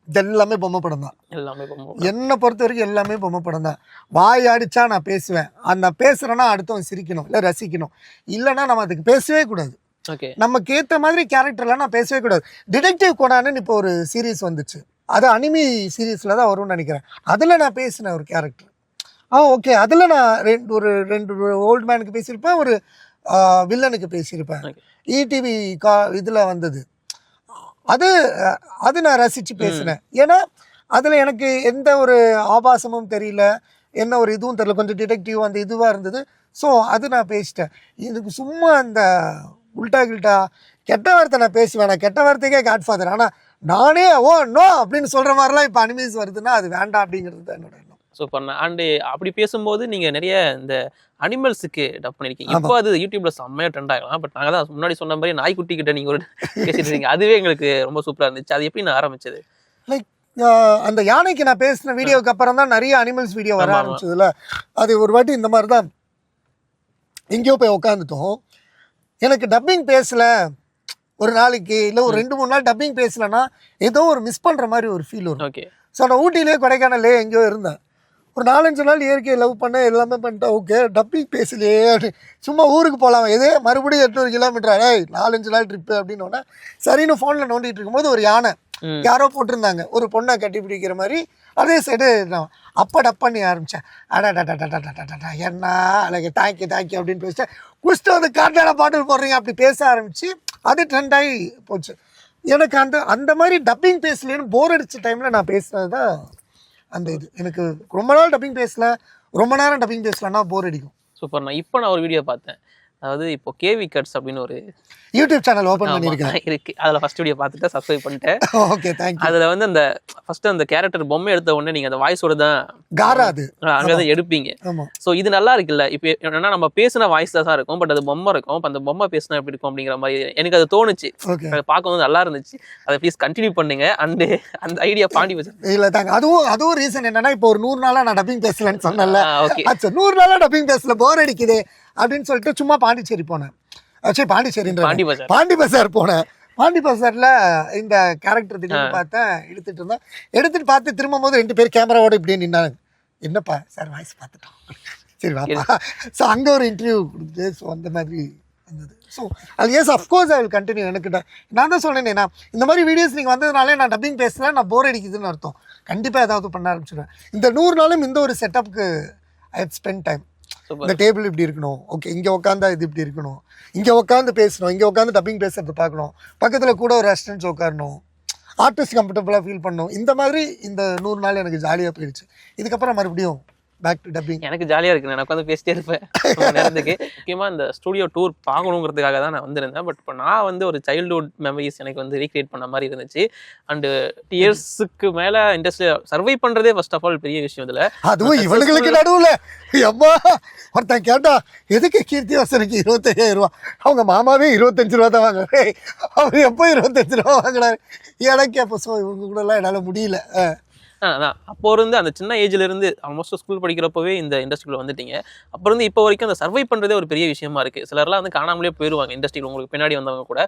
இது எல்லாமே பொம்மை படம் தான். என்னை பொறுத்த வரைக்கும் எல்லாமே பொம்மை படம் தான். வாய் அடித்தா நான் பேசுவேன், அந்த பேசுகிறேன்னா அடுத்தவன் சிரிக்கணும் இல்லை ரசிக்கணும், இல்லைன்னா நம்ம அதுக்கு பேசவே கூடாது. நமக்கு ஏற்ற மாதிரி கேரக்டர்லாம் நான் பேசவே கூடாது. டிடெக்டிவ் கோனான்னு இப்போ ஒரு சீரீஸ் வந்துச்சு, அது அனிமி சீரீஸில் தான் வரும்னு நினைக்கிறேன். அதில் நான் பேசினேன் ஒரு கேரக்டர். ஓகே, அதில் நான் ரெண்டு ஓல்டு மேனுக்கு பேசியிருப்பேன், ஒரு வில்லனுக்கு பேசியிருப்பேன். இடிவி இதில் வந்தது, அது நான் ரசித்து பேசினேன். ஏன்னா அதில் எனக்கு எந்த ஒரு ஆபாசமும் தெரியல, என்ன ஒரு இதுவும் தெரியல, கொஞ்சம் டிடெக்டிவ் அந்த இதுவாக இருந்தது. ஸோ அது நான் பேசிட்டேன். இதுக்கு சும்மா அந்த உல்டா கில்ட்டா கெட்ட வார்த்தை நான் பேசுவேன், நான் கெட்ட வார்த்தைக்கே காட்ஃபாதர். ஆனால் நானே நோ அப்படின்னு சொல்கிற மாதிரிலாம் இப்போ அனிமேஸ் வருதுன்னா அது வேண்டாம் அப்படிங்கிறது தான் என்னோட எண்ணம். சூப்பர். அண்டு அப்படி பேசும்போது நீங்கள் நிறைய இந்த அனிமல்ஸுக்கு டப் பண்ணியிருக்கீங்க. இப்போ அது யூடியூப்ல செம்மையாக ட்ரெண்ட் ஆகலாம். பட் நாங்கள் தான் முன்னாடி சொன்ன மாதிரி நாய்க்குட்டி கிட்ட நீங்கள் ஒரு பேசிட்டு இருக்கீங்க, அதுவே எங்களுக்கு ரொம்ப சூப்பராக இருந்துச்சு. அது எப்படி நான் ஆரம்பிச்சது? லைக் அந்த யானைக்கு நான் பேசின வீடியோக்கு அப்புறம் தான் நிறைய அனிமல்ஸ் வீடியோ வர ஆரம்பிச்சதுல. அது ஒரு வாட்டி இந்த மாதிரி தான் எங்கேயோ போய் உட்காந்துட்டோம், எனக்கு டப்பிங் பேசலை ஒரு நாளைக்கு, இல்லை ஒரு 2-3 நாள் டப்பிங் பேசலைன்னா ஏதோ ஒரு மிஸ் பண்ணுற மாதிரி ஒரு ஃபீல் வரும். ஓகே. ஸோ நான் ஊட்டிலே கொடைக்கானலே எங்கேயோ இருந்தேன், ஒரு 4-5 நாள் இயற்கையை லவ் பண்ண எல்லாமே பண்ணிட்டேன். ஓகே, டப்பிங் பேசலையே அப்படி சும்மா ஊருக்கு போகலாம், எதே மறுபடியும் 800 கிலோமீட்டர் 4-5 நாள் ட்ரிப்பு அப்படின்னோடனே சரின்னு ஃபோனில் நோண்டிட்டு இருக்கும்போது ஒரு யானை யாரோ போட்டிருந்தாங்க ஒரு பொண்ணை கட்டி பிடிக்கிற மாதிரி, அதே சைடு அப்போ டப் பண்ணி ஆரம்பித்தேன். அடா என்ன அழகு தேங்க்யூ அப்படின்னு பேசிட்டேன். குஸ்ட்டு வந்து காட்டான பாட்டில் போடுறீங்க அப்படி பேச ஆரம்பித்து அது ட்ரெண்ட் ஆகி போச்சு. எனக்கு அந்த மாதிரி டப்பிங் பேசலேன்னு போர் அடித்த டைமில் நான் பேசுனது தான் அந்த இது. எனக்கு ரொம்ப நாள் டப்பிங் பேசல, ரொம்ப நேரம் டப்பிங் பேசலன்னா போர் அடிக்கும். சூப்பர். இப்போ நான் ஒரு வீடியோ பார்த்தேன், அதாவது இப்போ கேவி கட்ஸ் அப்படின்னு ஒரு யூடியூப் சேனல் ஓப்பன் பண்ணியிருக்கேன். இருக்கு. அதில் ஃபர்ஸ்ட் வீடியோ பார்த்துட்டு சப்ஸ்கிரைப் பண்ணிட்டேன். Okay, thank you. அதில் வந்து அந்த ஃபர்ஸ்ட் அந்த கேரக்டர் பொம்மை எடுத்த உடனே நீங்கள் அந்த வாய்ஸோட தான் காரா அது அங்கே தான் எடுப்பீங்க. ஆமாம். ஸோ இது நல்லா இருக்குல்ல. இப்போ என்னன்னா நம்ம பேசின வாய்ஸ் தான் இருக்கும், பட் அது பொம்மை இருக்கும். இப்போ அந்த பொம்மை பேசினா எப்படி இருக்கும் அப்படிங்கிற மாதிரி எனக்கு அது தோணுச்சு. ஓகே, அதை பார்க்கும்போது நல்லா இருந்துச்சு. அதை ப்ளீஸ் கண்டினியூ பண்ணுங்க. அண்டு அந்த ஐடியா பாண்டி வச்சு இல்லை தாங்க. அதுவும் ரீசன் என்னன்னா, இப்போ ஒரு 100 நாளாக நான் டப்பிங் பேசலன்னு சொன்னேன்ல. ஓகே. ஆச்சு 100 நாளாக டப்பிங் பேசல, போர் அடிக்குது அப்படின்னு சொல்லிட்டு சும்மா பாண்டிச்சேரி போனேன். சரி, பாண்டி பசார் போனேன். பாண்டி பசாரில் இந்த கேரக்டர் திடீர்னு பார்த்தேன், எடுத்துட்டு பார்த்து திரும்பும் போது 2 பேர் கேமராவோட இப்படியே நின்னாங்க. என்னப்பா சார் வாய்ஸ் பார்த்துட்டோம், சரி வாப்பா. ஸோ அங்கே ஒரு இன்டர்வியூ கொடுத்து, ஸோ அந்த மாதிரி இருந்தது. ஸோ அது yes of course I will continue. எனக்கு நான் தான் சொன்னேனே, நான் இந்த மாதிரி வீடியோஸ் நீங்கள் வந்ததுனாலே நான் டப்பிங் பேசல, நான் போர் அடிக்குதுன்னு அர்த்தம். கண்டிப்பாக ஏதாவது பண்ண ஆரம்பிச்சிடுவேன். இந்த 100 நாளும் இந்த ஒரு செட்டப்புக்கு ஐ ஹவ் ஸ்பெண்ட் டைம். இந்த டேபிள் இப்படி இருக்கணும், ஓகே, இங்கே உட்காந்தா இது இப்படி இருக்கணும், இங்கே உட்காந்து பேசணும், இங்கே உட்காந்து டப்பிங் பேசுறது பார்க்கணும், பக்கத்தில் கூட ஒரு ரெஸ்டாரண்ட்ஸ் உட்காரணும், ஆர்டிஸ்ட் கம்ஃபர்டபுளாக ஃபீல் பண்ணணும். இந்த மாதிரி இந்த 100 நாள் எனக்கு ஜாலியாக போயிடுச்சு. இதுக்கப்புறம் மறுபடியும் பேக் டு டப்பிங். எனக்கு ஜாலியாக இருக்கு. நான் உட்காந்து பேசிட்டே இருப்பேன் நேரத்துக்கு. முக்கியமாக இந்த ஸ்டூடியோ டூர் பார்க்கணுங்கிறதுக்காக தான் நான் வந்திருந்தேன். பட் இப்போ நான் வந்து ஒரு சைல்டுஹுட் மெமரிஸ் எனக்கு வந்து ரீக்ரியேட் பண்ண மாதிரி இருந்துச்சு. அண்டு இயர்ஸுக்கு மேலே இண்டஸ்ட்ரியில் சர்வை பண்ணுறதே ஃபர்ஸ்ட் ஆஃப் ஆல் பெரிய விஷயம். இதில் அதுவும் இவங்களுக்கு நடுவில் எம்மா ஒருத்தன் கேட்டா எதுக்கு கீர்த்தி வாசனுக்கு 25,000 ரூபா, அவங்க மாமாவே 25 ரூபா தான் வாங்குறாரு, அவர் எப்போ 25 ரூபா வாங்குறாரு எனக்கு. அப்போ ஸோ இவங்க கூடலாம் என்னால் முடியல. அதான் அப்போ இருந்து அந்த சின்ன ஏஜ்ல இருந்து ஆல்மோஸ்ட் ஸ்கூல் படிக்கிறப்பவே இந்த இண்டஸ்ட்ரிக்குள்ள வந்துட்டீங்க. அப்போ இருந்து இப்போ வரைக்கும் அந்த சர்வை பண்றதே ஒரு பெரிய விஷயமா இருக்கு. சிலர்லாம் வந்து காணாமலே போயிடுவாங்க இண்டஸ்ட்ரியில். உங்களுக்கு பின்னாடி வந்தவங்க கூட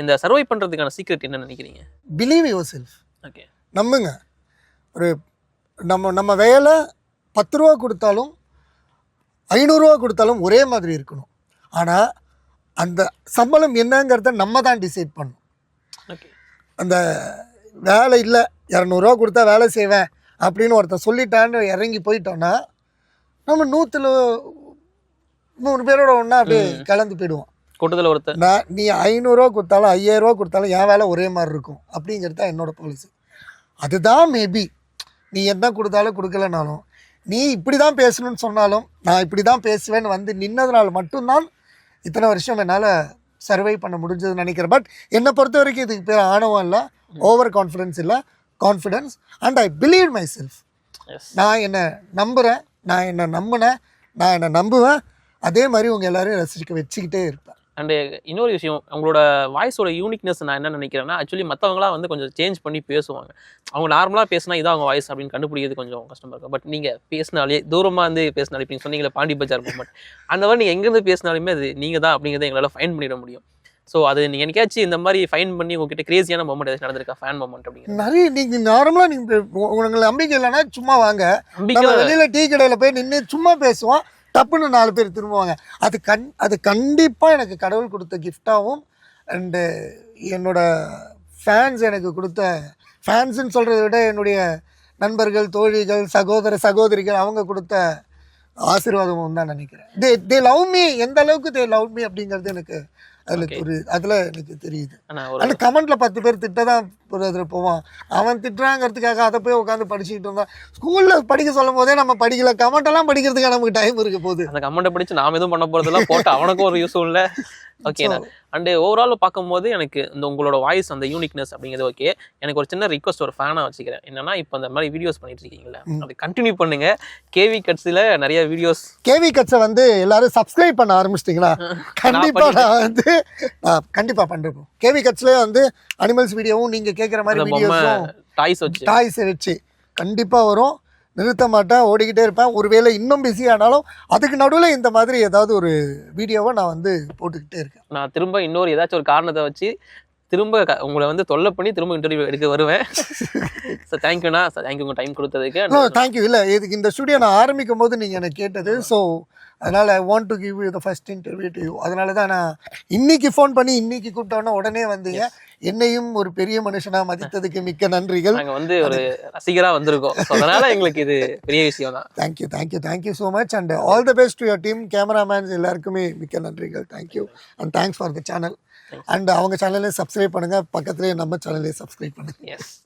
இந்த சர்வை பண்றதுக்கான சீக்ரெட் என்ன நினைக்கிறீங்க? Believe your self. ஓகே, நம்புங்க. ஒரு நம்ம வேலை 10 ரூபா கொடுத்தாலும் 500 ரூபா கொடுத்தாலும் ஒரே மாதிரி இருக்கணும். ஆனால் அந்த சம்பளம் என்னங்கிறத நம்ம தான் டிசைட் பண்ணணும். ஓகே, அந்த வேலை இல்லை 200 ரூபா கொடுத்தா வேலை செய்வேன் அப்படின்னு ஒருத்தன் சொல்லிட்டான்னு இறங்கி போயிட்டோன்னா நம்ம 100 பேரோட ஒன்றா அப்படியே கலந்து போயிடுவோம். கூட்டத்தில் ஒருத்தர் நீ 500 ரூபா கொடுத்தாலும் 5000 ரூபா கொடுத்தாலும் என் வேலை ஒரே மாதிரி இருக்கும் அப்படிங்கிறது தான் என்னோட பாலிசி. அதுதான் மேபி நீ என்ன கொடுத்தாலும் கொடுக்கலனாலும், நீ இப்படி தான் பேசணும்னு சொன்னாலும் நான் இப்படி தான் பேசுவேன்னு வந்து நின்னதுனால மட்டும்தான் இத்தனை வருஷம் என்னால் சர்வை பண்ண முடிஞ்சதுன்னு நினைக்கிறேன். பட் என்னை பொறுத்த வரைக்கும் இதுக்கு பேர் ஆணவம் இல்லை, ஓவர் கான்ஃபிடென்ஸ் இல்லை, confidence. And I believe my self. நான் என்னை நம்புகிறேன், நான் என்னை நம்பினேன், நான் என்னை நம்புவேன். அதே மாதிரி உங்கள் எல்லோரையும் ரசிக்க வச்சுக்கிட்டே இருப்பேன். அண்டு இன்னொரு விஷயம், அவங்களோட வாய்ஸோட யூனிக்னஸ் நான் என்ன நினைக்கிறேன்னா, ஆக்சுவலி மற்றவங்களாம் வந்து கொஞ்சம் சேஞ்ச் பண்ணி பேசுவாங்க. அவங்க நார்மலாக பேசினா இதான் அவங்க வாய்ஸ் அப்படின்னு கண்டுபிடிக்கிறது கொஞ்சம் கஷ்டமாக இருக்கும். பட் நீங்கள் பேசினாலே தூரமாக வந்து பேசினாலே, இப்போ நீங்கள் சொன்னீங்களே பாண்டி பஜார் மூமெண்ட், அந்த மாதிரி நீங்கள் எங்கேருந்து பேசினாலுமே அது நீங்கள் தான் அப்படிங்கிறத எங்களால் ஃபைன் பண்ணிட முடியும். ஸோ அது நீங்கள் என்னைக்காச்சும் இந்த மாதிரி ஃபைன் பண்ணி உங்ககிட்ட கிரேசியான மூமெண்ட் ஏதாச்சும் நடந்திருக்கா? ஃபேன் மூமெண்ட் அப்படிங்கிறது நிறைய. நீங்கள் நார்மலாக நீங்கள் உங்களுக்கு நம்பிக்கை இல்லைன்னா சும்மா வாங்க, வெளியில் டீ கடையில் போய் நின்று சும்மா பேசுவோம், தப்புன்னு 4 பேர் திரும்புவாங்க. அது கண்டிப்பாக எனக்கு கடவுள் கொடுத்த கிஃப்டாகவும் அண்டு என்னோட ஃபேன்ஸ் எனக்கு கொடுத்த, ஃபேன்ஸுன்னு சொல்கிறத விட என்னுடைய நண்பர்கள், தோழிகள், சகோதரிகள் அவங்க கொடுத்த ஆசீர்வாதமும் தான் நினைக்கிறேன். They love me. எந்த அளவுக்கு தே லவ் மீ அப்படிங்கிறது எனக்கு அதில் எனக்கு தெரியுது. அந்த கமெண்ட்ல 10 பேர் திட்டதான் அதில் போவான். அவன் திட்டுறாங்கிறதுக்காக அதை போய் உட்காந்து படிச்சுக்கிட்டு இருந்தான். ஸ்கூலில் படிக்க சொல்லும் போதே நம்ம படிக்கல, கமெண்ட் எல்லாம் படிக்கிறதுக்கு நமக்கு டைம் இருக்க போகுது. அந்த கமெண்ட்டை படிச்சு நாம எதுவும் பண்ண போகிறதெல்லாம் போட்டு அவனுக்கும் ஒரு யூஸும் இல்லை. ஓகேண்ணா. அண்டு ஓவரால் பார்க்கும்போது எனக்கு இந்த உங்களோட வாய்ஸ் அந்த யூனிக்னஸ் அப்படிங்கிறது ஓகே. எனக்கு ஒரு சின்ன ரிக்வஸ்ட், ஒரு ஃபேனாக வச்சுக்கிறேன். என்னன்னா, இப்போ அந்த மாதிரி வீடியோஸ் பண்ணிட்டு இருக்கீங்களா, அது கண்டினியூ பண்ணுங்க. கேவி கட்ஸில் நிறைய வீடியோஸ், கேவி கட்ஸை வந்து எல்லாரும் சப்ஸ்கிரைப் பண்ண ஆரம்பிச்சிட்டிங்களா? கண்டிப்பாக நான் கண்டிப்பாக பண்ணுறேன். கேவி கட்ஸ்லேயே வந்து அனிமல்ஸ் வீடியோவும் நீங்கள் கேட்குற மாதிரி வீடியோஸும் டாய்ஸை வச்சு கண்டிப்பாக வரும். நிறுத்த மாட்டேன், ஓடிக்கிட்டே இருப்பேன். ஒருவேளை இன்னும் பிஸி ஆனாலும் அதுக்கு நடுவில் இந்த மாதிரி ஏதாவது ஒரு வீடியோவை நான் வந்து போட்டுக்கிட்டே இருக்கேன். நான் திரும்ப இன்னொரு ஏதாச்சும் ஒரு காரணத்தை வச்சு திரும்ப உங்களை வந்து தொல்லை பண்ணி திரும்ப இன்டர்வியூ எடுக்க வருவேன். ஸோ தேங்க்யூண்ணா. தேங்க்யூ உங்கள் டைம் கொடுத்ததுக்கு. தேங்க்யூ. இல்லை, இதுக்கு இந்த ஸ்டுடியோ நான் ஆரம்பிக்கும் போது நீங்கள் எனக்கு கேட்டது. ஸோ அதனால் I want to give you the first interview to you. அதனால தான் நான் இன்னைக்கு ஃபோன் பண்ணி இன்னைக்கு கூப்பிட்டோன்னா உடனே வந்தீங்க. என்னையும் ஒரு பெரிய மனுஷனாக மதித்ததுக்கு மிக்க நன்றிகள். நாங்கள் வந்து ஒரு ரசிகராக வந்திருக்கோம். அதனால் எங்களுக்கு இது பெரிய விஷயம் தான். Thank you so much. And all the best to your team, cameramen எல்லாருக்குமே மிக்க நன்றிகள். Thank you and thanks for the channel. And அவங்க சேனலையும் சப்ஸ்கிரைப் பண்ணுங்கள், பக்கத்துலேயே நம்ம சேனலையும் சப்ஸ்கிரைப் பண்ணுங்கள். எஸ்.